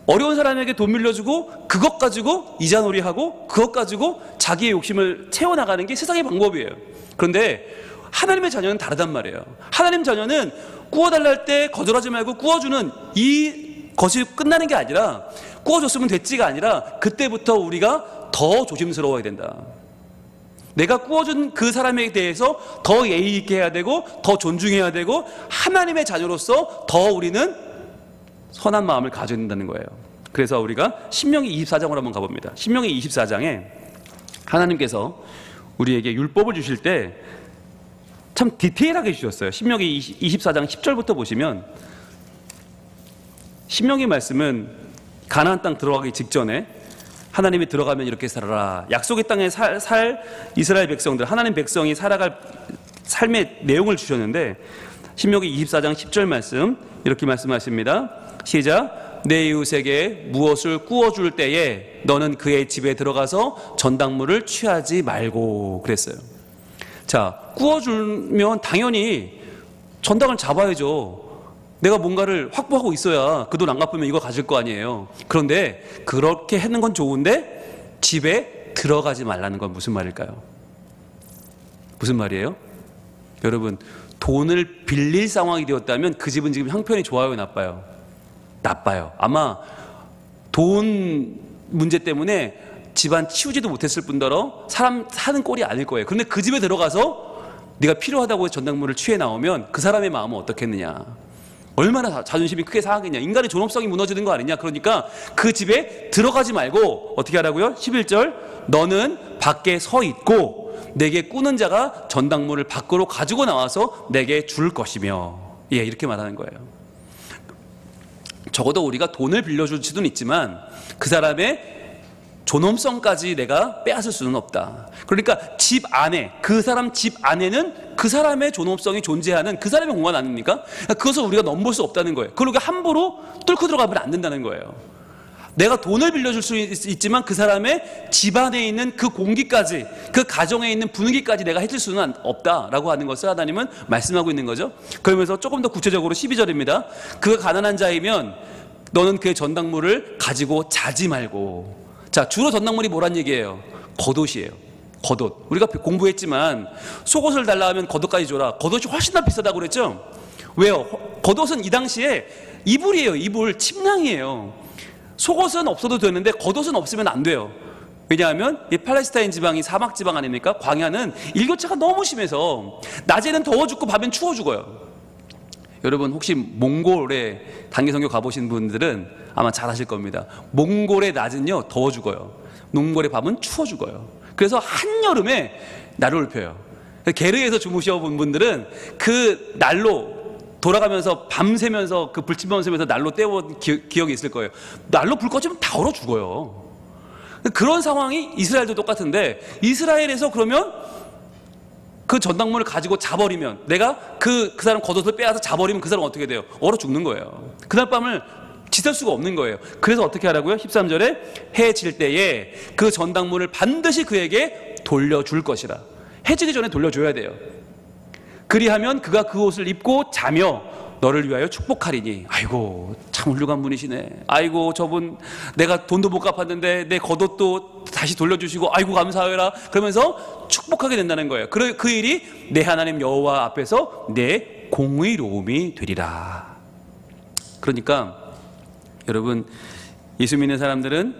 어려운 사람에게 돈 빌려주고 그것 가지고 이자놀이하고 그것 가지고 자기의 욕심을 채워나가는 게 세상의 방법이에요. 그런데 하나님의 자녀는 다르단 말이에요. 하나님 자녀는 구워달라 할 때 거절하지 말고 구워주는 이 것이 끝나는 게 아니라, 구워줬으면 됐지가 아니라 그때부터 우리가 더 조심스러워야 된다. 내가 구워준 그 사람에 대해서 더 예의 있게 해야 되고 더 존중해야 되고 하나님의 자녀로서 더 우리는 선한 마음을 가져야 된다는 거예요. 그래서 우리가 신명기 24장으로 한번 가봅니다. 신명기 24장에 하나님께서 우리에게 율법을 주실 때 참 디테일하게 주셨어요. 신명기 24장 10절부터 보시면, 신명기 말씀은 가나안 땅 들어가기 직전에 하나님이 들어가면 이렇게 살아라, 약속의 땅에 살 이스라엘 백성들, 하나님 백성이 살아갈 삶의 내용을 주셨는데, 신명기 24장 10절 말씀 이렇게 말씀하십니다. 시작. 내 이웃에게 무엇을 구워줄 때에 너는 그의 집에 들어가서 전당물을 취하지 말고 그랬어요. 자, 구워주면 당연히 전당을 잡아야죠. 내가 뭔가를 확보하고 있어야 그 돈 안 갚으면 이거 가질 거 아니에요. 그런데 그렇게 하는 건 좋은데 집에 들어가지 말라는 건 무슨 말일까요? 무슨 말이에요? 여러분, 돈을 빌릴 상황이 되었다면 그 집은 지금 형편이 좋아요, 나빠요? 나빠요. 아마 돈 문제 때문에 집안 치우지도 못했을 뿐더러 사람 사는 꼴이 아닐 거예요. 그런데 그 집에 들어가서 네가 필요하다고 해서 전당물을 취해 나오면 그 사람의 마음은 어떻겠느냐. 얼마나 자존심이 크게 상하겠냐. 인간의 존엄성이 무너지는 거 아니냐. 그러니까 그 집에 들어가지 말고 어떻게 하라고요? 11절 너는 밖에 서 있고 내게 꾸는 자가 전당물을 밖으로 가지고 나와서 내게 줄 것이며. 예, 이렇게 말하는 거예요. 적어도 우리가 돈을 빌려줄 수는 있지만 그 사람의 존엄성까지 내가 빼앗을 수는 없다. 그러니까 집 안에, 그 사람 집 안에는 그 사람의 존엄성이 존재하는 그 사람의 공간 아닙니까? 그것을 우리가 넘볼 수 없다는 거예요. 그러니까 함부로 뚫고 들어가면 안 된다는 거예요. 내가 돈을 빌려줄 수 있지만 그 사람의 집 안에 있는 그 공기까지, 그 가정에 있는 분위기까지 내가 해줄 수는 없다라고 하는 것을 하나님은 말씀하고 있는 거죠. 그러면서 조금 더 구체적으로 12절입니다. 그가 가난한 자이면 너는 그의 전당물을 가지고 자지 말고. 자, 주로 전당물이 뭐란 얘기예요? 겉옷이에요. 겉옷. 우리가 공부했지만 속옷을 달라 하면 겉옷까지 줘라. 겉옷이 훨씬 더 비싸다고 그랬죠? 왜요? 겉옷은 이 당시에 이불이에요. 이불, 침낭이에요. 속옷은 없어도 되는데 겉옷은 없으면 안 돼요. 왜냐하면 이 팔레스타인 지방이 사막 지방 아닙니까? 광야는 일교차가 너무 심해서 낮에는 더워 죽고 밤엔 추워 죽어요. 여러분 혹시 몽골에 단기선교 가보신 분들은 아마 잘 아실 겁니다. 몽골의 낮은요 더워 죽어요. 몽골의 밤은 추워 죽어요. 그래서 한여름에 난로를 펴요. 게르에서 주무셔 본 분들은 그 난로 돌아가면서 밤새면서 그 불침번 쐬면서 난로 때워본 기억이 있을 거예요. 난로 불 꺼지면 다 얼어 죽어요. 그런 상황이 이스라엘도 똑같은데, 이스라엘에서 그러면 그 전당물을 가지고 자버리면, 내가 그 사람 겉옷을 빼앗아 자버리면 그 사람은 어떻게 돼요? 얼어 죽는 거예요. 그날 밤을 지낼 수가 없는 거예요. 그래서 어떻게 하라고요? 13절에 해 질 때에 그 전당물을 반드시 그에게 돌려줄 것이라. 해 지기 전에 돌려줘야 돼요. 그리하면 그가 그 옷을 입고 자며 너를 위하여 축복하리니. 아이고 참 훌륭한 분이시네. 아이고 저분 내가 돈도 못 갚았는데 내 겉옷도 다시 돌려주시고 아이고 감사해라. 그러면서 축복하게 된다는 거예요. 그 일이 내 하나님 여호와 앞에서 내 공의로움이 되리라. 그러니까 여러분, 예수 믿는 사람들은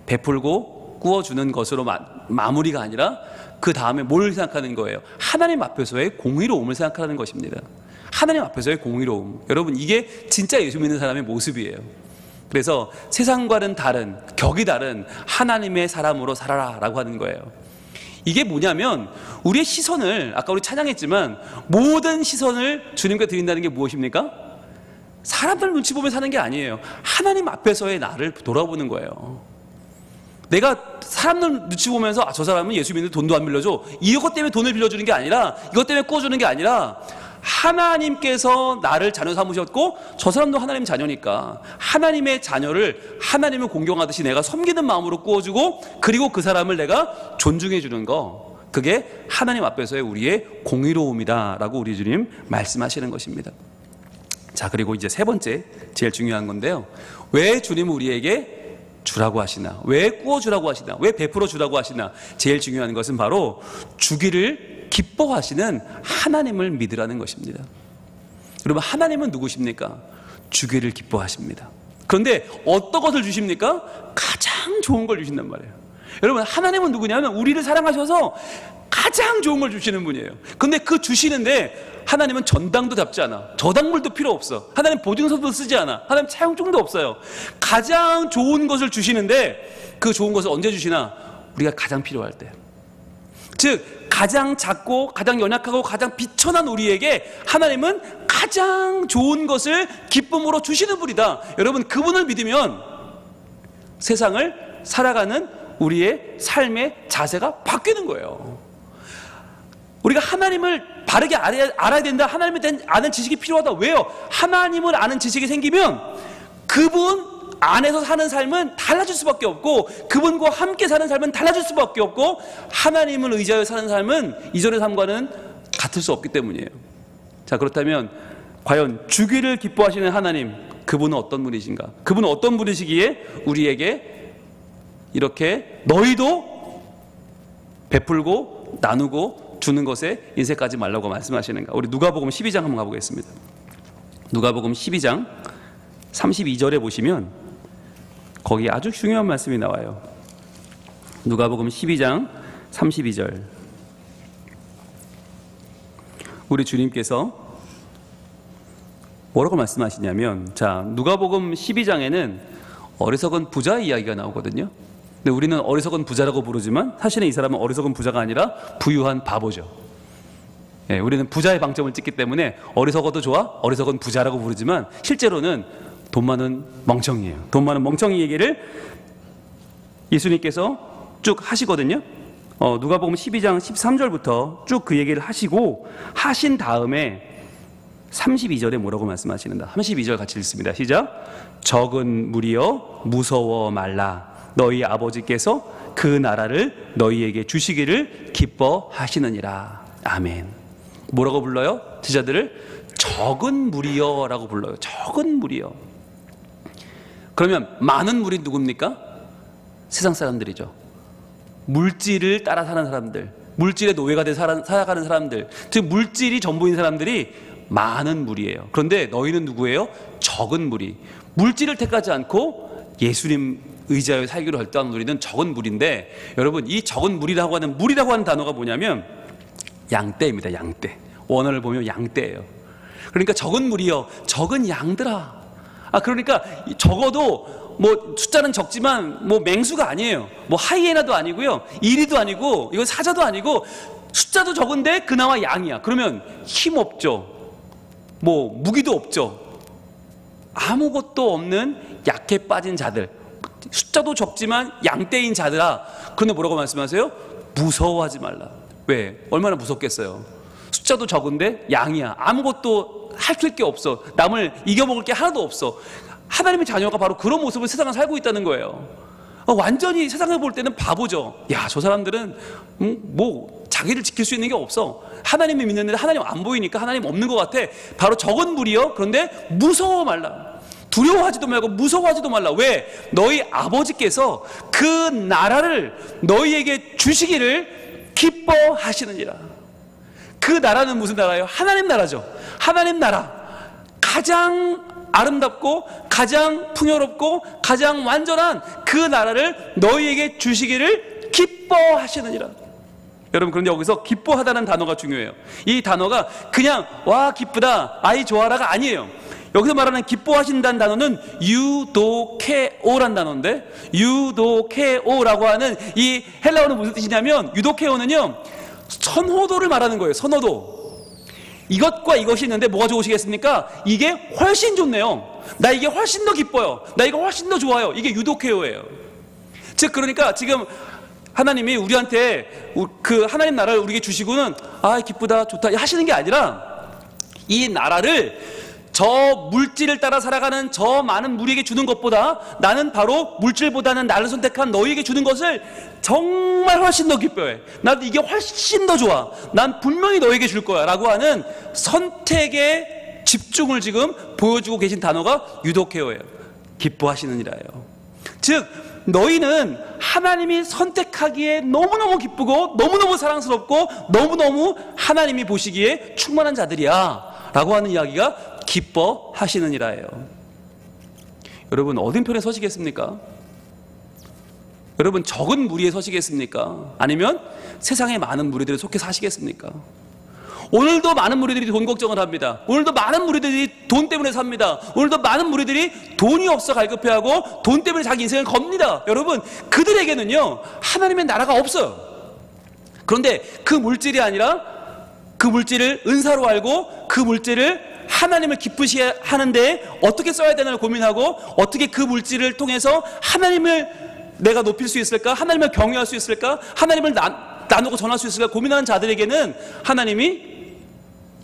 베풀고 꾸어주는 것으로 마무리가 아니라 그 다음에 뭘 생각하는 거예요? 하나님 앞에서의 공의로움을 생각하는 것입니다. 하나님 앞에서의 공의로움. 여러분, 이게 진짜 예수 믿는 사람의 모습이에요. 그래서 세상과는 다른, 격이 다른 하나님의 사람으로 살아라 라고 하는 거예요. 이게 뭐냐면 우리의 시선을, 아까 우리 찬양했지만 모든 시선을 주님께 드린다는 게 무엇입니까? 사람들 눈치 보며 사는 게 아니에요. 하나님 앞에서의 나를 돌아보는 거예요. 내가 사람들 눈치 보면서 저 사람은 예수 믿는데 돈도 안 빌려줘, 이것 때문에 돈을 빌려주는 게 아니라, 이것 때문에 꾸어주는 게 아니라, 하나님께서 나를 자녀 삼으셨고 저 사람도 하나님 자녀니까 하나님의 자녀를 하나님을 공경하듯이 내가 섬기는 마음으로 꾸어주고, 그리고 그 사람을 내가 존중해 주는 거, 그게 하나님 앞에서의 우리의 공의로움이다 라고 우리 주님 말씀하시는 것입니다. 자, 그리고 이제 세 번째, 제일 중요한 건데요, 왜 주님은 우리에게 주라고 하시나, 왜 꾸어주라고 하시나, 왜 베풀어 주라고 하시나? 제일 중요한 것은 바로 주기를 기뻐하시는 하나님을 믿으라는 것입니다. 여러분, 하나님은 누구십니까? 주기를 기뻐하십니다. 그런데 어떤 것을 주십니까? 가장 좋은 걸 주신단 말이에요. 여러분, 하나님은 누구냐면 우리를 사랑하셔서 가장 좋은 걸 주시는 분이에요. 근데 그 주시는데 하나님은 전당도 잡지 않아. 저당물도 필요 없어. 하나님 보증서도 쓰지 않아. 하나님 차용증도 없어요. 가장 좋은 것을 주시는데 그 좋은 것을 언제 주시나? 우리가 가장 필요할 때. 즉 가장 작고 가장 연약하고 가장 비천한 우리에게 하나님은 가장 좋은 것을 기쁨으로 주시는 분이다. 여러분, 그분을 믿으면 세상을 살아가는 우리의 삶의 자세가 바뀌는 거예요. 우리가 하나님을 바르게 알아야 된다. 하나님에 대한 아는 지식이 필요하다. 왜요? 하나님을 아는 지식이 생기면 그분 안에서 사는 삶은 달라질 수밖에 없고, 그분과 함께 사는 삶은 달라질 수밖에 없고, 하나님을 의지하여 사는 삶은 이전의 삶과는 같을 수 없기 때문이에요. 자, 그렇다면 과연 주기를 기뻐하시는 하나님, 그분은 어떤 분이신가? 그분은 어떤 분이시기에 우리에게 이렇게 너희도 베풀고 나누고 주는 것에 인색하지 말라고 말씀하시는가? 우리 누가복음 12장 한번 가보겠습니다. 누가복음 12장 32절에 보시면 거기 아주 중요한 말씀이 나와요. 누가복음 12장 32절. 우리 주님께서 뭐라고 말씀하시냐면, 자, 누가복음 12장에는 어리석은 부자의 이야기가 나오거든요. 근데 우리는 어리석은 부자라고 부르지만 사실은 이 사람은 어리석은 부자가 아니라 부유한 바보죠. 예, 우리는 부자의 방점을 찍기 때문에 어리석어도 좋아, 어리석은 부자라고 부르지만 실제로는 돈 많은 멍청이에요. 돈 많은 멍청이 얘기를 예수님께서 쭉 하시거든요. 누가복음 12장 13절부터 쭉 그 얘기를 하시고 하신 다음에 32절에 뭐라고 말씀하시는가? 32절 같이 읽습니다. 시작. 적은 무리여 무서워 말라. 너희 아버지께서 그 나라를 너희에게 주시기를 기뻐하시느니라. 아멘. 뭐라고 불러요? 제자들을 적은 무리여라고 불러요. 적은 무리여. 그러면 많은 무리 누굽니까? 세상 사람들이죠. 물질을 따라 사는 사람들, 물질의 노예가 돼 살아가는 사람들, 즉 물질이 전부인 사람들이 많은 무리예요. 그런데 너희는 누구예요? 적은 무리. 물질을 택하지 않고 예수님 의지하여 살기로 결단한 우리는 적은 무리인데, 여러분 이 적은 무리라고 하는 단어가 뭐냐면 양떼입니다. 양떼. 원어를 보면 양떼예요. 그러니까 적은 무리여, 적은 양들아. 그러니까 적어도 뭐 숫자는 적지만 뭐 맹수가 아니에요. 뭐 하이에나도 아니고요, 이리도 아니고, 이건 사자도 아니고, 숫자도 적은데 그나마 양이야. 그러면 힘 없죠. 뭐 무기도 없죠. 아무것도 없는 약해 빠진 자들, 숫자도 적지만 양떼인 자들아. 그런데 뭐라고 말씀하세요? 무서워하지 말라. 왜? 얼마나 무섭겠어요. 숫자도 적은데 양이야. 아무것도 할 게 없어. 남을 이겨먹을 게 하나도 없어. 하나님의 자녀가 바로 그런 모습을 세상에 살고 있다는 거예요. 완전히 세상에 볼 때는 바보죠. 야, 저 사람들은 뭐 자기를 지킬 수 있는 게 없어. 하나님이 믿는데 하나님 안 보이니까 하나님 없는 것 같아. 바로 적은 무리요. 그런데 무서워 말라. 두려워하지도 말고 무서워하지도 말라. 왜? 너희 아버지께서 그 나라를 너희에게 주시기를 기뻐하시느니라. 그 나라는 무슨 나라예요? 하나님 나라죠. 하나님 나라. 가장 아름답고 가장 풍요롭고 가장 완전한 그 나라를 너희에게 주시기를 기뻐하시느니라. 여러분, 그런데 여기서 기뻐하다는 단어가 중요해요. 이 단어가 그냥 와 기쁘다, 아이 좋아라가 아니에요. 여기서 말하는 기뻐하신다는 단어는 유도케오란 단어인데, 유도케오라고 하는 이 헬라어는 무슨 뜻이냐면, 유도케오는요 선호도를 말하는 거예요. 선호도. 이것과 이것이 있는데 뭐가 좋으시겠습니까? 이게 훨씬 좋네요. 나 이게 훨씬 더 기뻐요. 나 이거 훨씬 더 좋아요. 이게 유도케오예요. 즉 그러니까 지금 하나님이 우리한테 그 하나님 나라를 우리에게 주시고는 기쁘다 좋다 하시는 게 아니라, 이 나라를 저 물질을 따라 살아가는 저 많은 무리에게 주는 것보다 나는 바로 물질보다는 나를 선택한 너희에게 주는 것을 정말 훨씬 더 기뻐해. 난 이게 훨씬 더 좋아. 난 분명히 너희에게 줄 거야 라고 하는 선택의 집중을 지금 보여주고 계신 단어가 유도케오예요. 기뻐하시느니라예요. 즉 너희는 하나님이 선택하기에 너무너무 기쁘고 너무너무 사랑스럽고 너무너무 하나님이 보시기에 충만한 자들이야 라고 하는 이야기가 기뻐하시느니라예요. 여러분 어느 편에 서시겠습니까? 여러분 적은 무리에 서시겠습니까? 아니면 세상의 많은 무리들에 속해 사시겠습니까? 오늘도 많은 무리들이 돈 걱정을 합니다. 오늘도 많은 무리들이 돈 때문에 삽니다. 오늘도 많은 무리들이 돈이 없어 갈급해하고 돈 때문에 자기 인생을 겁니다. 여러분 그들에게는요 하나님의 나라가 없어요. 그런데 그 물질이 아니라 그 물질을 은사로 알고 그 물질을 하나님을 기쁘시게 하는데 어떻게 써야 되나를 고민하고, 어떻게 그 물질을 통해서 하나님을 내가 높일 수 있을까? 하나님을 경외할 수 있을까? 하나님을 나누고 전할 수 있을까? 고민하는 자들에게는 하나님이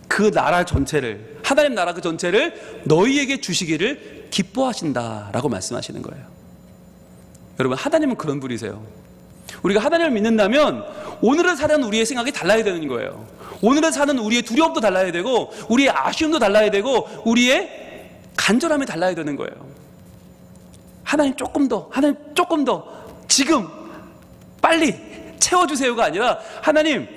그 나라 전체를, 하나님 나라 그 전체를 너희에게 주시기를 기뻐하신다라고 말씀하시는 거예요. 여러분 하나님은 그런 분이세요. 우리가 하나님을 믿는다면 오늘을 사는 우리의 생각이 달라야 되는 거예요. 오늘을 사는 우리의 두려움도 달라야 되고, 우리의 아쉬움도 달라야 되고, 우리의 간절함이 달라야 되는 거예요. 하나님 조금 더, 하나님 조금 더, 지금 빨리 채워주세요가 아니라, 하나님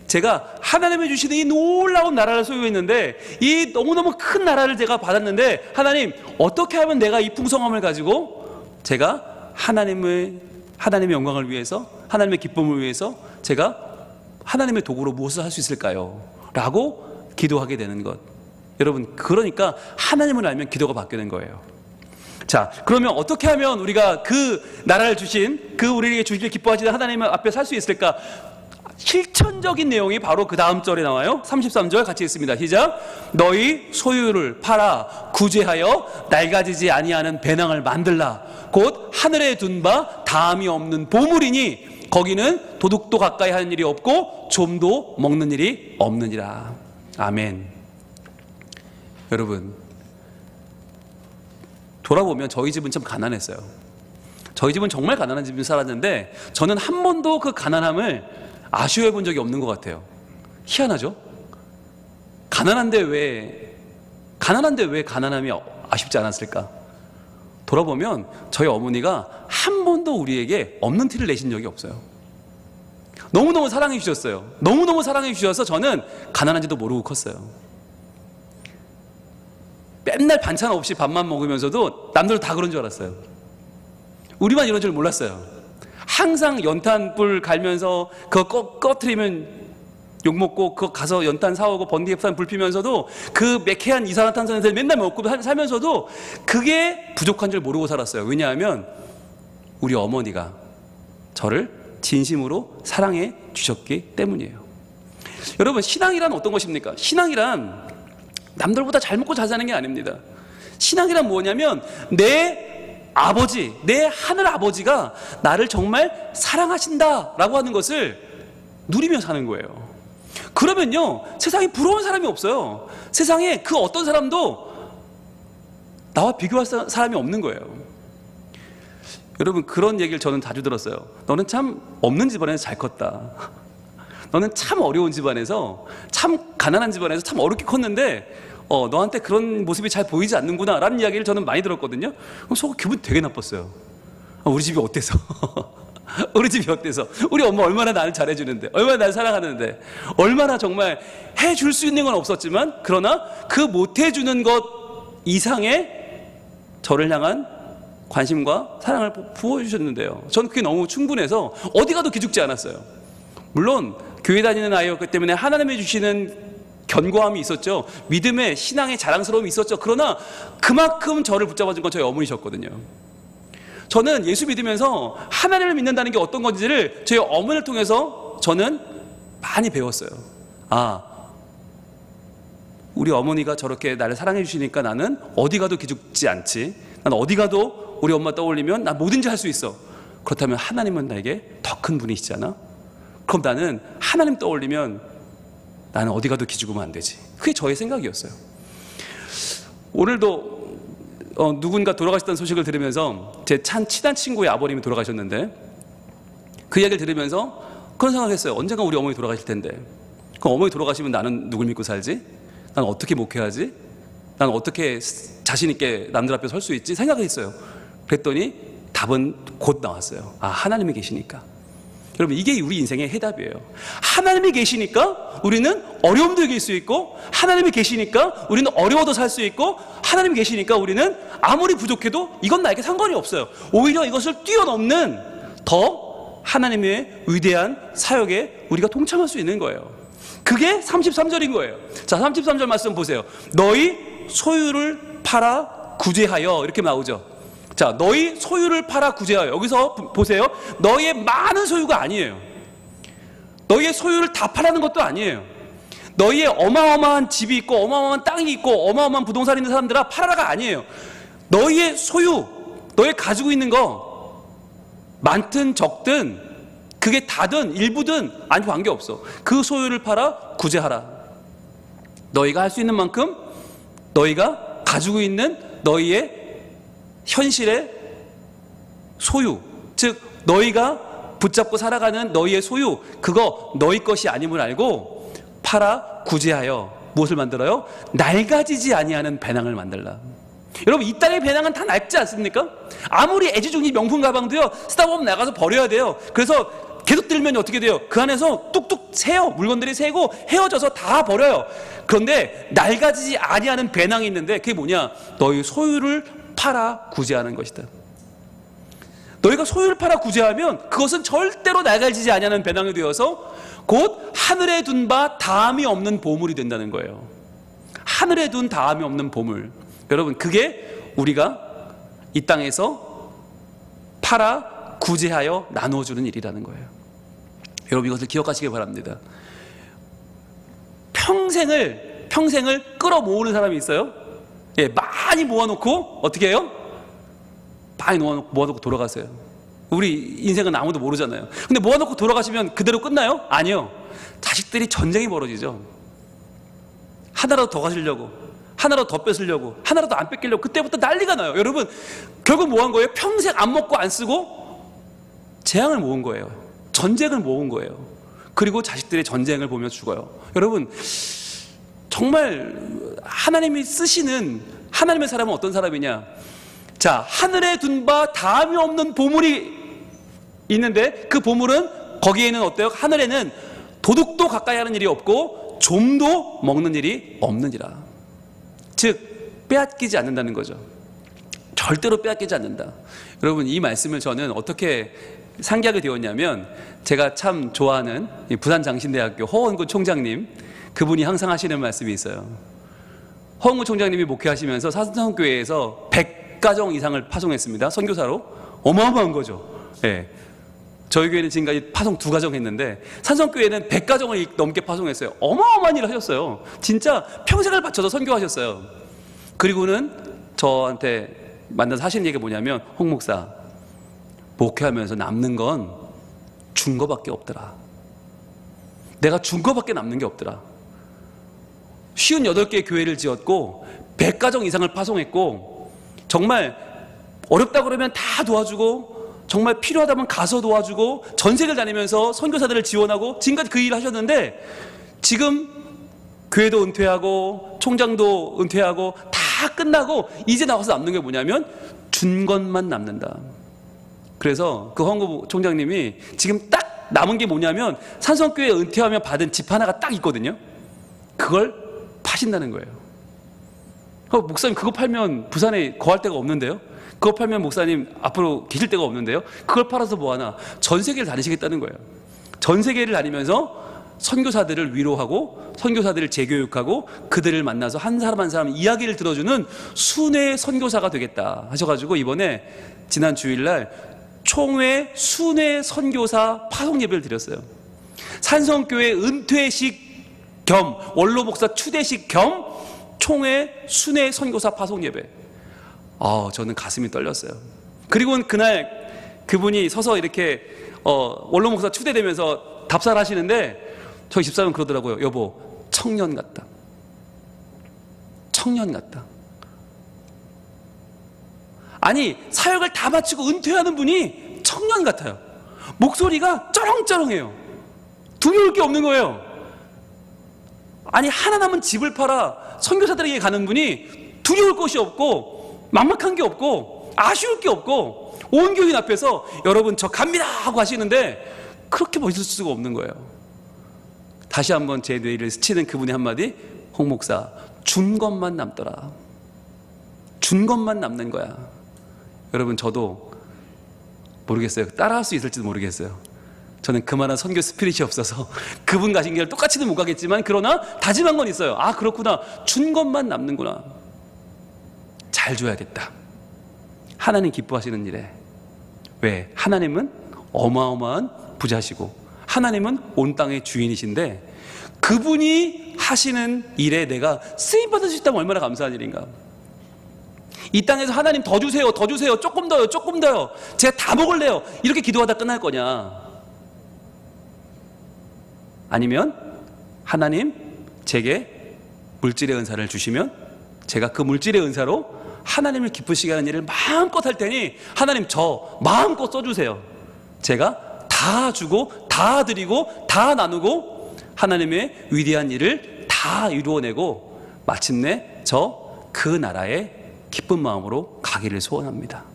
제가 하나님이 주시는 이 놀라운 나라를 소유했는데 이 너무너무 큰 나라를 제가 받았는데 하나님 어떻게 하면 내가 이 풍성함을 가지고 제가 하나님의 영광을 위해서 하나님의 기쁨을 위해서 제가 하나님의 도구로 무엇을 할 수 있을까요? 라고 기도하게 되는 것. 여러분 그러니까 하나님을 알면 기도가 바뀌는 거예요. 자, 그러면 어떻게 하면 우리가 그 나라를 주신 그 우리에게 주시길 기뻐하시는 하나님 앞에 살 수 있을까? 실천적인 내용이 바로 그 다음 절에 나와요. 33절 같이 읽습니다. 시작. 너희 소유를 팔아 구제하여 낡아지지 아니하는 배낭을 만들라. 곧 하늘에 둔 바 다함이 없는 보물이니 거기는 도둑도 가까이 하는 일이 없고 좀도 먹는 일이 없느니라. 아멘. 여러분 돌아보면 저희 집은 참 가난했어요. 저희 집은 정말 가난한 집에 살았는데 저는 한 번도 그 가난함을 아쉬워해 본 적이 없는 것 같아요. 희한하죠? 가난한데 왜 가난함이 아쉽지 않았을까? 돌아보면 저희 어머니가 한 번도 우리에게 없는 티를 내신 적이 없어요. 너무너무 사랑해 주셨어요. 너무너무 사랑해 주셔서 저는 가난한지도 모르고 컸어요. 맨날 반찬 없이 밥만 먹으면서도 남들 다 그런 줄 알았어요. 우리만 이런 줄 몰랐어요. 항상 연탄불 갈면서 그거 꺼트리면 욕먹고 그거 가서 연탄 사오고 번개산 불 피면서도 그 매캐한 이산화탄소를 맨날 먹고 살면서도 그게 부족한 줄 모르고 살았어요. 왜냐하면 우리 어머니가 저를 진심으로 사랑해 주셨기 때문이에요. 여러분 신앙이란 어떤 것입니까? 신앙이란 남들보다 잘 먹고 잘 사는 게 아닙니다. 신앙이란 뭐냐면 내 아버지, 내 하늘 아버지가 나를 정말 사랑하신다라고 하는 것을 누리며 사는 거예요. 그러면요 세상에 부러운 사람이 없어요. 세상에 그 어떤 사람도 나와 비교할 사람이 없는 거예요. 여러분 그런 얘기를 저는 자주 들었어요. 너는 참 없는 집안에서 잘 컸다. 너는 참 어려운 집안에서 참 가난한 집안에서 참 어렵게 컸는데 너한테 그런 모습이 잘 보이지 않는구나 라는 이야기를 저는 많이 들었거든요. 그럼 속 기분 되게 나빴어요. 우리 집이 어때서? 우리 집이 어때서? 우리 엄마 얼마나 나를 잘해주는데, 얼마나 나를 사랑하는데, 얼마나 정말 해줄 수 있는 건 없었지만 그러나 그 못해주는 것 이상의 저를 향한 관심과 사랑을 부어주셨는데요. 저는 그게 너무 충분해서 어디 가도 기죽지 않았어요. 물론 교회 다니는 아이였기 때문에 하나님이 주시는 견고함이 있었죠. 믿음의 신앙의 자랑스러움이 있었죠. 그러나 그만큼 저를 붙잡아준 건 저희 어머니셨거든요. 저는 예수 믿으면서 하나님을 믿는다는 게 어떤 건지를 저희 어머니를 통해서 저는 많이 배웠어요. 우리 어머니가 저렇게 나를 사랑해 주시니까 나는 어디 가도 기죽지 않지. 난 어디 가도 우리 엄마 떠올리면 나 뭐든지 할 수 있어. 그렇다면 하나님은 나에게 더 큰 분이시잖아. 그럼 나는 하나님 떠올리면 나는 어디 가도 기죽으면 안 되지. 그게 저의 생각이었어요. 오늘도 누군가 돌아가셨다는 소식을 들으면서 제 친한 친구의 아버님이 돌아가셨는데 그 이야기를 들으면서 그런 생각했어요. 언젠가 우리 어머니 돌아가실 텐데 그럼 어머니 돌아가시면 나는 누굴 믿고 살지? 나는 어떻게 목회하지? 나는 어떻게 자신 있게 남들 앞에 설 수 있지? 생각을 했어요. 그랬더니 답은 곧 나왔어요. 하나님이 계시니까. 여러분 이게 우리 인생의 해답이에요. 하나님이 계시니까 우리는 어려움도 이길 수 있고 하나님이 계시니까 우리는 어려워도 살 수 있고 하나님이 계시니까 우리는 아무리 부족해도 이건 나에게 상관이 없어요. 오히려 이것을 뛰어넘는 더 하나님의 위대한 사역에 우리가 동참할 수 있는 거예요. 그게 33절인 거예요. 자 33절 말씀 보세요. 너희 소유를 팔아 구제하여 이렇게 나오죠. 자, 너희 소유를 팔아 구제하여. 여기서 보세요. 너희의 많은 소유가 아니에요. 너희의 소유를 다 팔라는 것도 아니에요. 너희의 어마어마한 집이 있고 어마어마한 땅이 있고 어마어마한 부동산이 있는 사람들아 팔아라가 아니에요. 너희의 소유, 너희 가지고 있는 거 많든 적든 그게 다든 일부든 아니 관계없어. 그 소유를 팔아 구제하라. 너희가 할 수 있는 만큼 너희가 가지고 있는 너희의 현실의 소유, 즉 너희가 붙잡고 살아가는 너희의 소유, 그거 너희 것이 아님을 알고 팔아 구제하여 무엇을 만들어요? 낡아지지 아니하는 배낭을 만들라. 여러분 이 땅의 배낭은 다 낡지 않습니까? 아무리 애지중지 명품 가방도요 쓰다 보면 나가서 버려야 돼요. 그래서 계속 들면 어떻게 돼요? 그 안에서 뚝뚝 새요. 물건들이 새고 헤어져서 다 버려요. 그런데 낡아지지 아니하는 배낭이 있는데 그게 뭐냐? 너희 소유를 팔아 구제하는 것이다. 너희가 소유를 팔아 구제하면 그것은 절대로 낡아지지 아니하는 배낭이 되어서 곧 하늘에 둔 바 다함이 없는 보물이 된다는 거예요. 하늘에 둔 다함이 없는 보물. 여러분, 그게 우리가 이 땅에서 팔아 구제하여 나눠주는 일이라는 거예요. 여러분, 이것을 기억하시기 바랍니다. 평생을 끌어모으는 사람이 있어요. 예, 많이 모아놓고 어떻게 해요? 많이 모아놓고 돌아가세요. 우리 인생은 아무도 모르잖아요. 근데 모아놓고 돌아가시면 그대로 끝나요? 아니요. 자식들이 전쟁이 벌어지죠. 하나라도 더 가시려고, 하나라도 더 뺏으려고, 하나라도 안 뺏기려고, 그때부터 난리가 나요. 여러분, 결국 뭐 한 거예요? 평생 안 먹고 안 쓰고 재앙을 모은 거예요. 전쟁을 모은 거예요. 그리고 자식들의 전쟁을 보며 죽어요. 여러분, 정말 하나님이 쓰시는 하나님의 사람은 어떤 사람이냐? 자, 하늘에 둔 바 다함이 없는 보물이 있는데 그 보물은 거기에는 어때요? 하늘에는 도둑도 가까이 하는 일이 없고 좀도 먹는 일이 없느니라. 즉, 빼앗기지 않는다는 거죠. 절대로 빼앗기지 않는다. 여러분, 이 말씀을 저는 어떻게 상기하게 되었냐면, 제가 참 좋아하는 부산장신대학교 허원구 총장님, 그분이 항상 하시는 말씀이 있어요. 허원구 총장님이 목회하시면서 산성교회에서 100가정 이상을 파송했습니다. 선교사로. 어마어마한 거죠. 예. 저희 교회는 지금까지 파송 2가정 했는데 산성교회는 100가정을 넘게 파송했어요. 어마어마한 일을 하셨어요. 진짜 평생을 바쳐서 선교하셨어요. 그리고는 저한테 만나서 하시는 얘기가 뭐냐면, 홍 목사, 목회하면서 남는 건 준 거밖에 없더라. 내가 준 거밖에 남는 게 없더라. 58개의 교회를 지었고 100가정 이상을 파송했고, 정말 어렵다 그러면 다 도와주고, 정말 필요하다면 가서 도와주고, 전 세계를 다니면서 선교사들을 지원하고, 지금까지 그 일을 하셨는데, 지금 교회도 은퇴하고 총장도 은퇴하고 다 끝나고 이제 나와서 남는 게 뭐냐면 준 것만 남는다. 그래서 그 허원구 총장님이 지금 딱 남은 게 뭐냐면, 산성교회 은퇴하면 받은 집 하나가 딱 있거든요. 그걸 파신다는 거예요. 목사님, 그거 팔면 부산에 거할 데가 없는데요? 그거 팔면 목사님 앞으로 계실 데가 없는데요? 그걸 팔아서 뭐하나? 전 세계를 다니시겠다는 거예요. 전 세계를 다니면서 선교사들을 위로하고, 선교사들을 재교육하고, 그들을 만나서 한 사람 한 사람 이야기를 들어주는 순회 선교사가 되겠다 하셔가지고, 이번에 지난 주일날 총회 순회 선교사 파송 예배를 드렸어요. 산성교회 은퇴식 겸 원로 목사 추대식 겸 총회 순회 선교사 파송 예배. 저는 가슴이 떨렸어요. 그리고 그날 그분이 서서 이렇게 원로 목사 추대되면서 답사를 하시는데, 저희 집사람은 그러더라고요. 여보, 청년 같다. 청년 같다. 아니, 사역을 다 마치고 은퇴하는 분이 청년 같아요. 목소리가 쩌렁쩌렁해요. 두려울 게 없는 거예요. 아니, 하나 남은 집을 팔아 선교사들에게 가는 분이 두려울 것이 없고, 막막한 게 없고, 아쉬울 게 없고, 온 교인 앞에서 여러분 저 갑니다 하고 하시는데 그렇게 멋있을 수가 없는 거예요. 다시 한번 제 뇌를 스치는 그분의 한마디, 홍 목사, 준 것만 남더라. 준 것만 남는 거야. 여러분, 저도 모르겠어요. 따라할 수 있을지도 모르겠어요. 저는 그만한 선교 스피릿이 없어서 그분 가신 길을 똑같이는 못 가겠지만, 그러나 다짐한 건 있어요. 아, 그렇구나. 준 것만 남는구나. 잘 줘야겠다. 하나님 기뻐하시는 일에. 왜? 하나님은 어마어마한 부자시고, 하나님은 온 땅의 주인이신데, 그분이 하시는 일에 내가 쓰임받을 수 있다면 얼마나 감사한 일인가. 이 땅에서 하나님 더 주세요, 더 주세요, 조금 더요, 조금 더요, 제가 다 먹을래요, 이렇게 기도하다 끝날 거냐? 아니면 하나님 제게 물질의 은사를 주시면 제가 그 물질의 은사로 하나님을 기쁘시게 하는 일을 마음껏 할 테니 하나님 저 마음껏 써주세요. 제가 다 주고 다 드리고 다 나누고 하나님의 위대한 일을 다 이루어내고 마침내 저 그 나라에 기쁜 마음으로 가기를 소원합니다.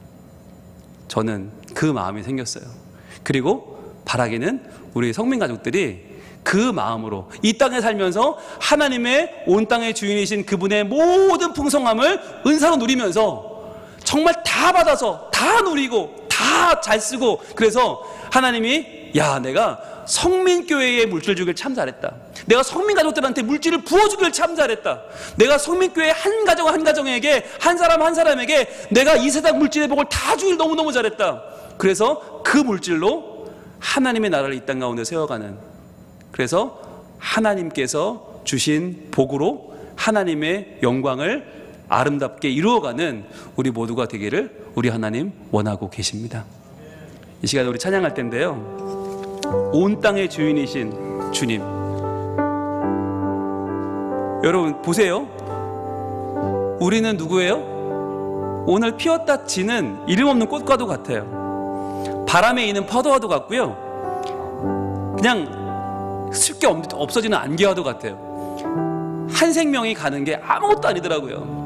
저는 그 마음이 생겼어요. 그리고 바라기는 우리 성민 가족들이 그 마음으로 이 땅에 살면서 하나님의 온 땅의 주인이신 그분의 모든 풍성함을 은사로 누리면서 정말 다 받아서 다 누리고 다 잘 쓰고, 그래서 하나님이 야, 내가 성민교회에 물질 주길 참 잘했다, 내가 성민가족들한테 물질을 부어주길 참 잘했다, 내가 성민교회 한 가정 한 가정에게, 한 사람 한 사람에게 내가 이 세상 물질의 복을 다 주길 너무너무 잘했다. 그래서 그 물질로 하나님의 나라를 이 땅 가운데 세워가는, 그래서 하나님께서 주신 복으로 하나님의 영광을 아름답게 이루어가는 우리 모두가 되기를 우리 하나님 원하고 계십니다. 이 시간에 우리 찬양할 텐데요, 온 땅의 주인이신 주님, 여러분 보세요. 우리는 누구예요? 오늘 피었다 지는 이름 없는 꽃과도 같아요. 바람에 이는 포도와도 같고요, 그냥 쉽게 없어지는 안개와도 같아요. 한 생명이 가는 게 아무것도 아니더라고요.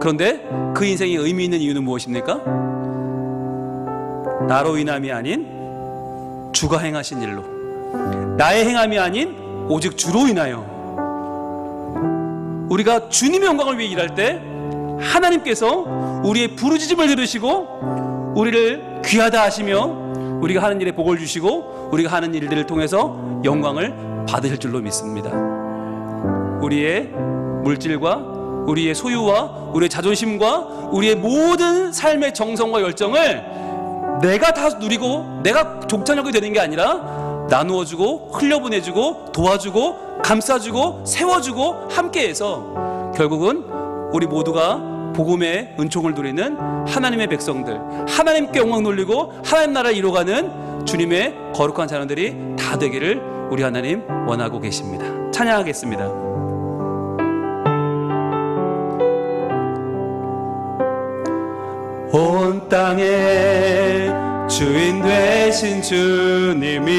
그런데 그 인생이 의미 있는 이유는 무엇입니까? 나로 인함이 아닌 주가 행하신 일로, 나의 행함이 아닌 오직 주로 인하여, 우리가 주님의 영광을 위해 일할 때 하나님께서 우리의 부르짖음을 들으시고 우리를 귀하다 하시며 우리가 하는 일에 복을 주시고 우리가 하는 일들을 통해서 영광을 받으실 줄로 믿습니다. 우리의 물질과 우리의 소유와 우리의 자존심과 우리의 모든 삶의 정성과 열정을 내가 다 누리고 내가 종착역이 되는 게 아니라 나누어주고 흘려보내주고 도와주고 감싸주고 세워주고 함께해서 결국은 우리 모두가 복음의 은총을 누리는 하나님의 백성들, 하나님께 영광 돌리고 하나님 나라를 이루어가는 주님의 거룩한 자녀들이 다 되기를 우리 하나님 원하고 계십니다. 찬양하겠습니다. 온 땅의 주인 되신 주님이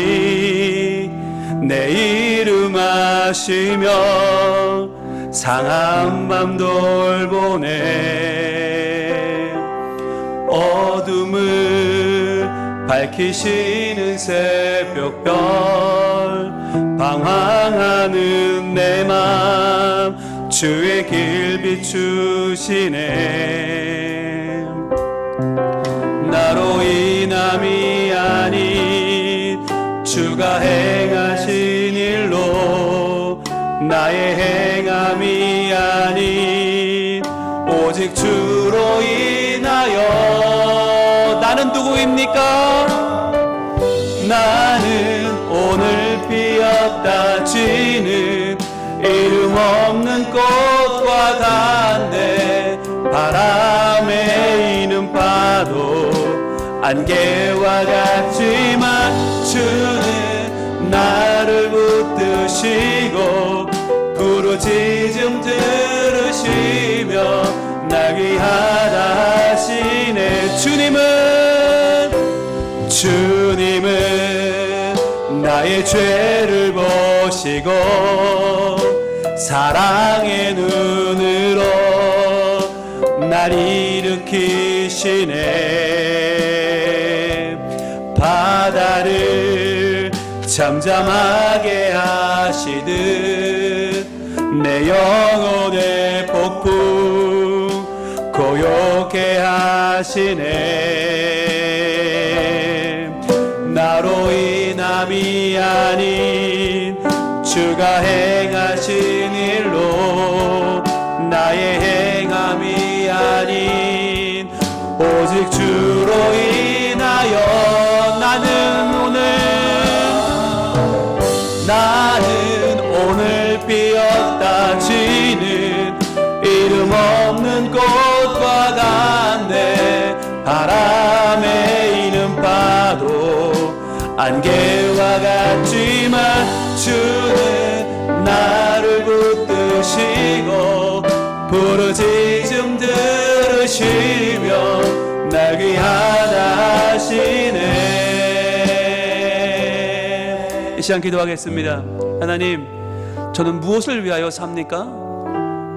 내 이름 아시며 상한 맘 돌보네. 어둠을 밝히시는 새벽별, 방황하는 내 맘 주의 길 비추시네. 나로 인함이 아닌 주가 행하신 일로, 나의 행함이 아닌 오직 주로 인하여. 나는 누구입니까? 나는 오늘 피었다 지는 이름 없는 꽃과 같네. 바람에 이는 파도 안개와 같지만 주는 나를 붙드시고 부르짖음 들으시며 나 귀하다 하시네. 주님은 나의 죄를 보시고 사랑의 눈으로 날 일으키시네. 바다를 잠잠하게 하시듯 내 영혼의 폭풍 고요케 하시네. 나로 인함이 아닌 주가 행하신 일로, 나의 행함이 아닌 오직 주로 인하여. 나는 오늘 피었다 지는 이름 없는 꽃과 같네. 바람에 이는 파도 안개와 같지만 주는 나를 붙드시고 부르짖음 들으시며 날 귀하다 하시네. 이 시간 기도하겠습니다. 하나님, 저는 무엇을 위하여 삽니까?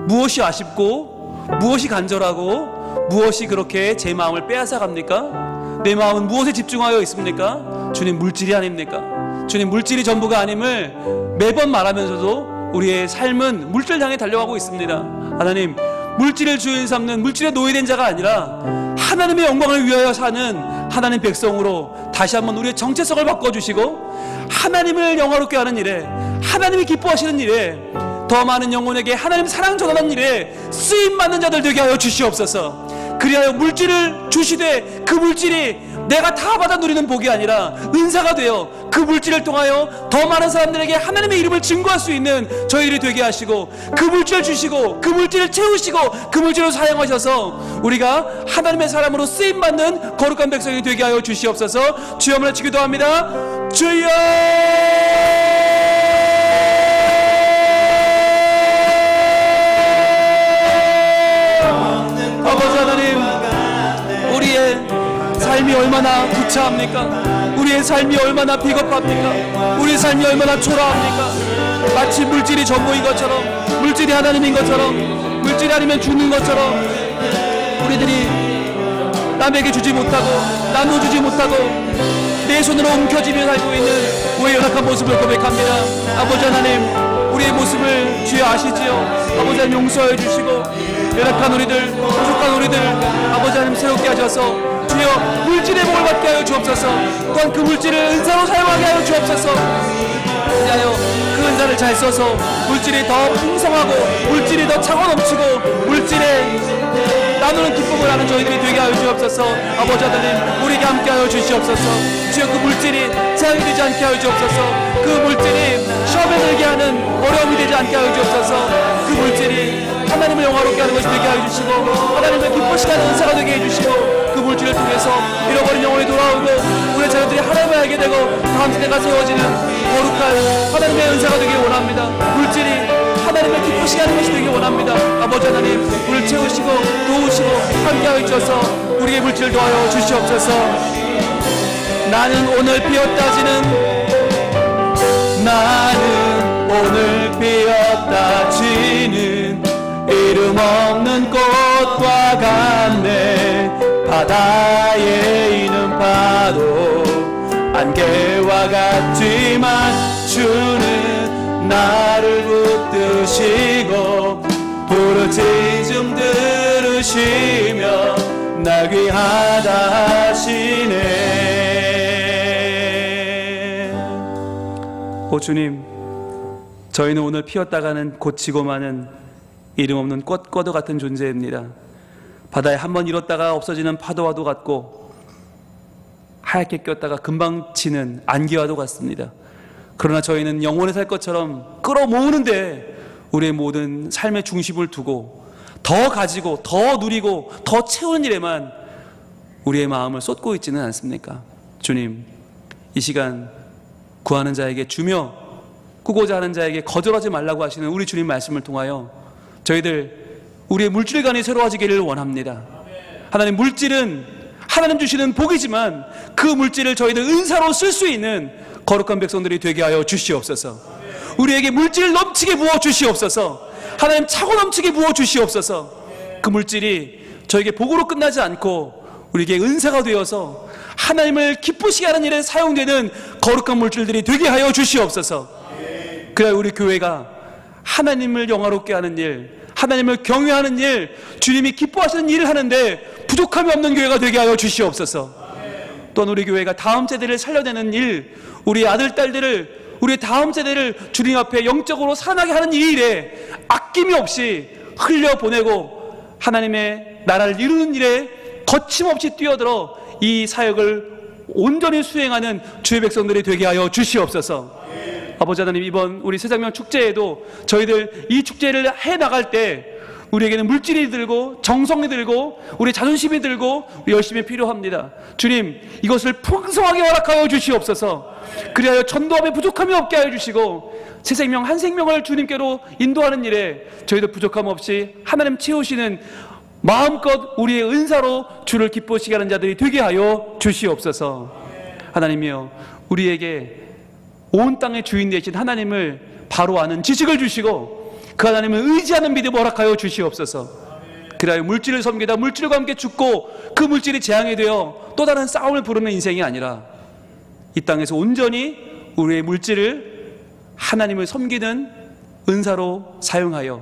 무엇이 아쉽고 무엇이 간절하고 무엇이 그렇게 제 마음을 빼앗아 갑니까? 내 마음은 무엇에 집중하여 있습니까? 주님, 물질이 아닙니까? 주님, 물질이 전부가 아님을 매번 말하면서도 우리의 삶은 물질 향해 달려가고 있습니다. 하나님, 물질을 주인 삼는 물질에 노예된 자가 아니라 하나님의 영광을 위하여 사는 하나님 백성으로 다시 한번 우리의 정체성을 바꿔주시고 하나님을 영화롭게 하는 일에, 하나님이 기뻐하시는 일에, 더 많은 영혼에게 하나님 사랑 전하는 일에 쓰임받는 자들 되게 하여 주시옵소서. 그리하여 물질을 주시되 그 물질이 내가 다 받아 누리는 복이 아니라 은사가 되어 그 물질을 통하여 더 많은 사람들에게 하나님의 이름을 증거할 수 있는 저희들이 되게 하시고, 그 물질을 주시고 그 물질을 채우시고 그 물질을 사용하셔서 우리가 하나님의 사람으로 쓰임받는 거룩한 백성이 되게 하여 주시옵소서. 주여 한번 외치 기도합니다. 주여! 아버지 하나님, 우리의 삶이 얼마나 구차합니까? 우리의 삶이 얼마나 비겁합니까? 우리의 삶이 얼마나 초라합니까? 마치 물질이 전부인 것처럼, 물질이 하나님인 것처럼, 물질이 아니면 죽는 것처럼 우리들이 남에게 주지 못하고 나눠주지 못하고 내 손으로 움켜쥐며 살고 있는 우리의 연약한 모습을 고백합니다. 아버지 하나님, 우리의 모습을 주여 아시지요? 아버지 하나님, 용서해 주시고 연약한 우리들, 부족한 우리들 아버지 하나님 새롭게 하셔서 주여 물질의 복을 받게 하여 주옵소서. 또한 그 물질을 은사로 사용하게 하여 주옵소서. 그리하여 그 은사를 잘 써서 물질이 더 풍성하고 물질이 더 차고 넘치고 물질에 나누는 기쁨을 하는 저희들이 되게 하여 주옵소서. 아버지 하나님, 우리에게 함께 하여 주시옵소서. 주여 그 물질이 제한이 되지 않게 하여 주옵소서. 그 물질이 시험에 들게 하는 어려움이 되지 않게 하여 주옵소서. 그 물질이 하나님을 영화롭게 하는 것이 되게 하여 주시고 하나님을 기쁘시게 하는 은사가 되게 해주시고 그 물질을 통해서 잃어버린 영혼이 돌아오고 우리 자녀들이 하나님을 알게 되고 다음 세대가 세워지는 거룩한 하나님의 은사가 되길 원합니다. 물질이 하나님을 기쁘시게 하는 것이 되길 원합니다. 아버지 하나님, 우리를 채우시고 도우시고 함께하여 주셔서 우리의 물질을 도와여 주시옵소서. 나는 오늘 피었다지는 나는 오늘 피었다 지는 이름 없는 꽃과 같네. 바다에 있는 파도 안개와 같지만 주는 나를 붙드시고 부르짖음 들으시며 날 귀하다 하시네. 오 주님, 저희는 오늘 피었다가는 고치고 마는 이름 없는 꽃과도 같은 존재입니다. 바다에 한번 잃었다가 없어지는 파도와도 같고 하얗게 꼈다가 금방 지는 안개와도 같습니다. 그러나 저희는 영원히 살 것처럼 끌어모으는데 우리의 모든 삶의 중심을 두고 더 가지고 더 누리고 더 채우는 일에만 우리의 마음을 쏟고 있지는 않습니까? 주님, 이 시간 구하는 자에게 주며 꾸고자 하는 자에게 거절하지 말라고 하시는 우리 주님 말씀을 통하여 저희들 우리의 물질관이 새로워지기를 원합니다. 하나님, 물질은 하나님 주시는 복이지만 그 물질을 저희들 은사로 쓸 수 있는 거룩한 백성들이 되게 하여 주시옵소서. 우리에게 물질을 넘치게 부어 주시옵소서. 하나님, 차고 넘치게 부어 주시옵소서. 그 물질이 저에게 복으로 끝나지 않고 우리에게 은사가 되어서 하나님을 기쁘시게 하는 일에 사용되는 거룩한 물질들이 되게 하여 주시옵소서. 그래야 우리 교회가 하나님을 영화롭게 하는 일, 하나님을 경외하는 일, 주님이 기뻐하시는 일을 하는데 부족함이 없는 교회가 되게 하여 주시옵소서. 또한 우리 교회가 다음 세대를 살려내는 일, 우리 아들, 딸들을, 우리 다음 세대를 주님 앞에 영적으로 살아나게 하는 이 일에 아낌이 없이 흘려보내고 하나님의 나라를 이루는 일에 거침없이 뛰어들어 이 사역을 온전히 수행하는 주의 백성들이 되게 하여 주시옵소서. 아버지 하나님, 이번 우리 새생명 축제에도 저희들 이 축제를 해나갈 때 우리에게는 물질이 들고 정성이 들고 우리 자존심이 들고 우리 열심히 필요합니다. 주님, 이것을 풍성하게 허락하여 주시옵소서. 그리하여 전도함에 부족함이 없게 하여 주시고 새 생명 한 생명을 주님께로 인도하는 일에 저희들 부족함 없이 하나님 채우시는 마음껏 우리의 은사로 주를 기쁘시게 하는 자들이 되게 하여 주시옵소서. 하나님이여, 우리에게 온 땅의 주인 되신 하나님을 바로 아는 지식을 주시고 그 하나님을 의지하는 믿음 허락하여 주시옵소서. 그래야 물질을 섬기다 물질과 함께 죽고 그 물질이 재앙이 되어 또 다른 싸움을 부르는 인생이 아니라 이 땅에서 온전히 우리의 물질을 하나님을 섬기는 은사로 사용하여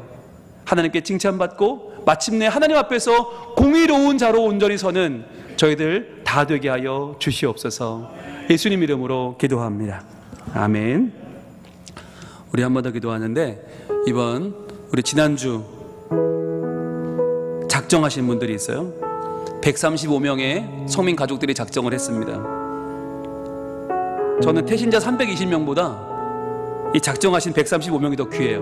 하나님께 칭찬받고 마침내 하나님 앞에서 공의로운 자로 온전히 서는 저희들 다 되게 하여 주시옵소서. 예수님 이름으로 기도합니다. 아멘. 우리 한 번 더 기도하는데, 이번 우리 지난주 작정하신 분들이 있어요. 135명의 성민 가족들이 작정을 했습니다. 저는 태신자 320명보다 이 작정하신 135명이 더 귀해요.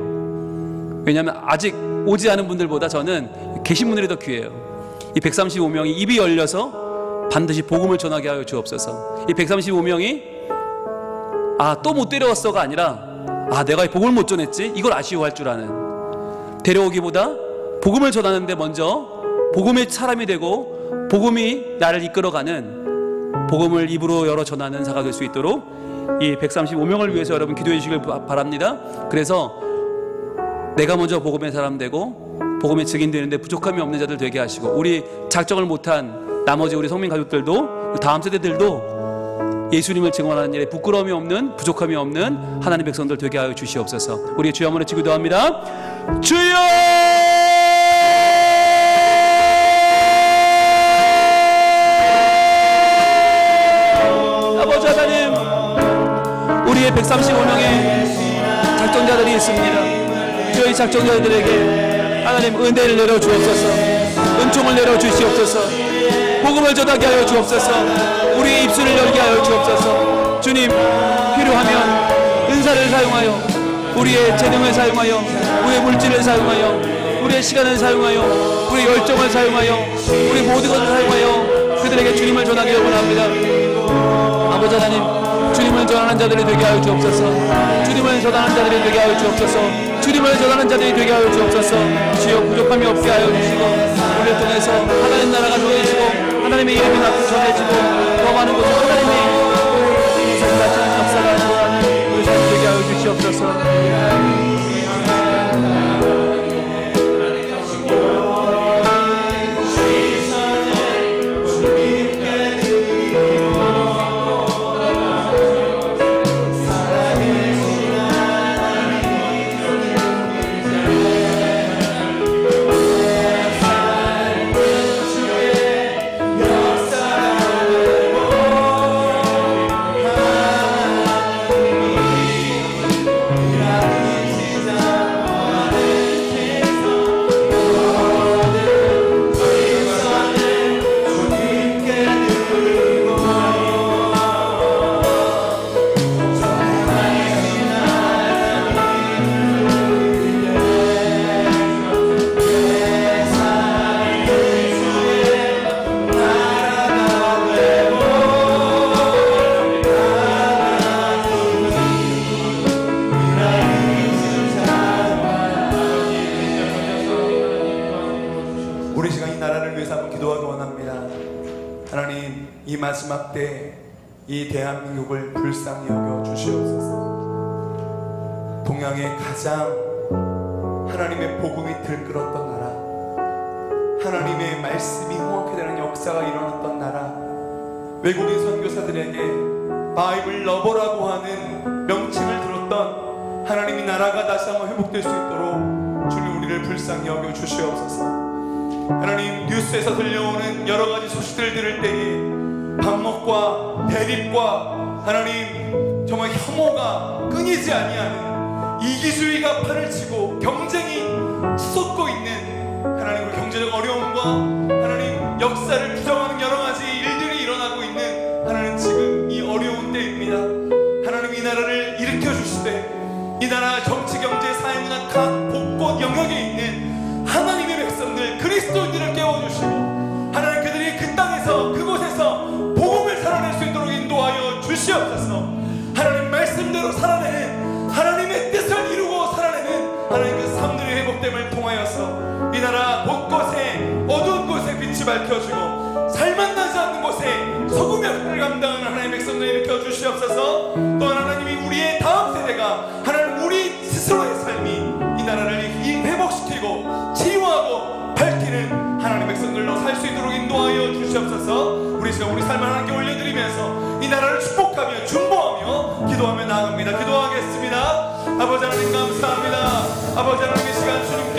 왜냐하면 아직 오지 않은 분들보다 저는 계신 분들이 더 귀해요. 이 135명이 입이 열려서 반드시 복음을 전하게 하여 주옵소서. 이 135명이 또 못 데려왔어가 아니라 내가 복음을 못 전했지, 이걸 아쉬워할 줄 아는, 데려오기보다 복음을 전하는데 먼저 복음의 사람이 되고 복음이 나를 이끌어가는, 복음을 입으로 열어 전하는 자가 될 수 있도록 이 135명을 위해서 여러분 기도해 주시길 바랍니다. 그래서 내가 먼저 복음의 사람 되고 복음의 증인 되는데 부족함이 없는 자들 되게 하시고, 우리 작정을 못한 나머지 우리 성민 가족들도, 다음 세대들도 예수님을 증언하는 일에 부끄러움이 없는, 부족함이 없는 하나님 백성들 되게 하여 주시옵소서. 우리 주여 한번 외치고 기도합니다. 주여! 아버지 하나님, 우리의 135명의 작정자들이 있습니다. 주여, 이 작정자들에게 하나님 은혜를 내려 주옵소서. 은총을 내려 주시옵소서. 복음을 전하게 하여 주옵소서. 우리의 입술을 열게 하여 주옵소서. 주님, 필요하면 은사를 사용하여, 우리의 재능을 사용하여, 우리의 물질을 사용하여, 우리의 시간을 사용하여, 우리의 열정을 사용하여, 우리 모든 것을 사용하여 그들에게 주님을 전하기를 원합니다. 아버지 하나님, 주님을 전하는 자들이 되게 하여 주옵소서. 주님을 전하는 자들이 되게 하여 주옵소서. 주님을 전하는 자들이 되게 하여 주옵소서. 주여, 부족함이 없게 하여 주시고, 우리를 통해서 하나님 나라가 전해지고 하나님의 이름이 전해지고 더 많은 곳에 하나님의 이름 같은 역사가 일어나는 우리 삶 되게 하여 주시옵소서. 이 마지막 때 이 대한민국을 불쌍히 여겨 주시옵소서. 동양의 가장 하나님의 복음이 들끓었던 나라, 하나님의 말씀이 홍확히 되는 역사가 일어났던 나라, 외국인 선교사들에게 바이블 러버라고 하는 명칭을 들었던 하나님의 나라가 다시 한번 회복될 수 있도록 주님 우리를 불쌍히 여겨 주시옵소서. 하나님, 뉴스에서 들려오는 여러 가지 소식들을 들을 때에 반목과 대립과 하나님 정말 혐오가 끊이지 아니하는 이기주의가 판을 치고 경쟁이 치솟고 있는 하나님, 우리 경제적 어려움과 하나님 역사를 부정하는 여러 가지 일들이 일어나고 있는 하나님 지금 이 어려운 때입니다. 하나님, 이 나라를 일으켜 주시되 이 나라 정치, 경제, 사회문화 각 곳곳 영역에 있는 하나님의 백성들, 그리스도인들을 깨워주시고 하나님, 그들이 그 땅에서 그곳에서 복음을 살아낼 수 있도록 인도하여 주시옵소서. 하나님 말씀대로 살아내는, 하나님의 뜻을 이루고 살아내는 하나님 그 삶들의 회복됨을 통하여서 이 나라 곳곳에 어두운 곳에 빛이 밝혀지고 살만나지 않는 곳에 소금의 역할을 감당하는 하나님의 백성들을 일으켜 주시옵소서. 또 하나님이 우리의 다음 세대가 하나님 우리 스스로의 삶이 이 나라를 회복시키고 치유하고 밝히는 아버지 하나님 이 시간 주님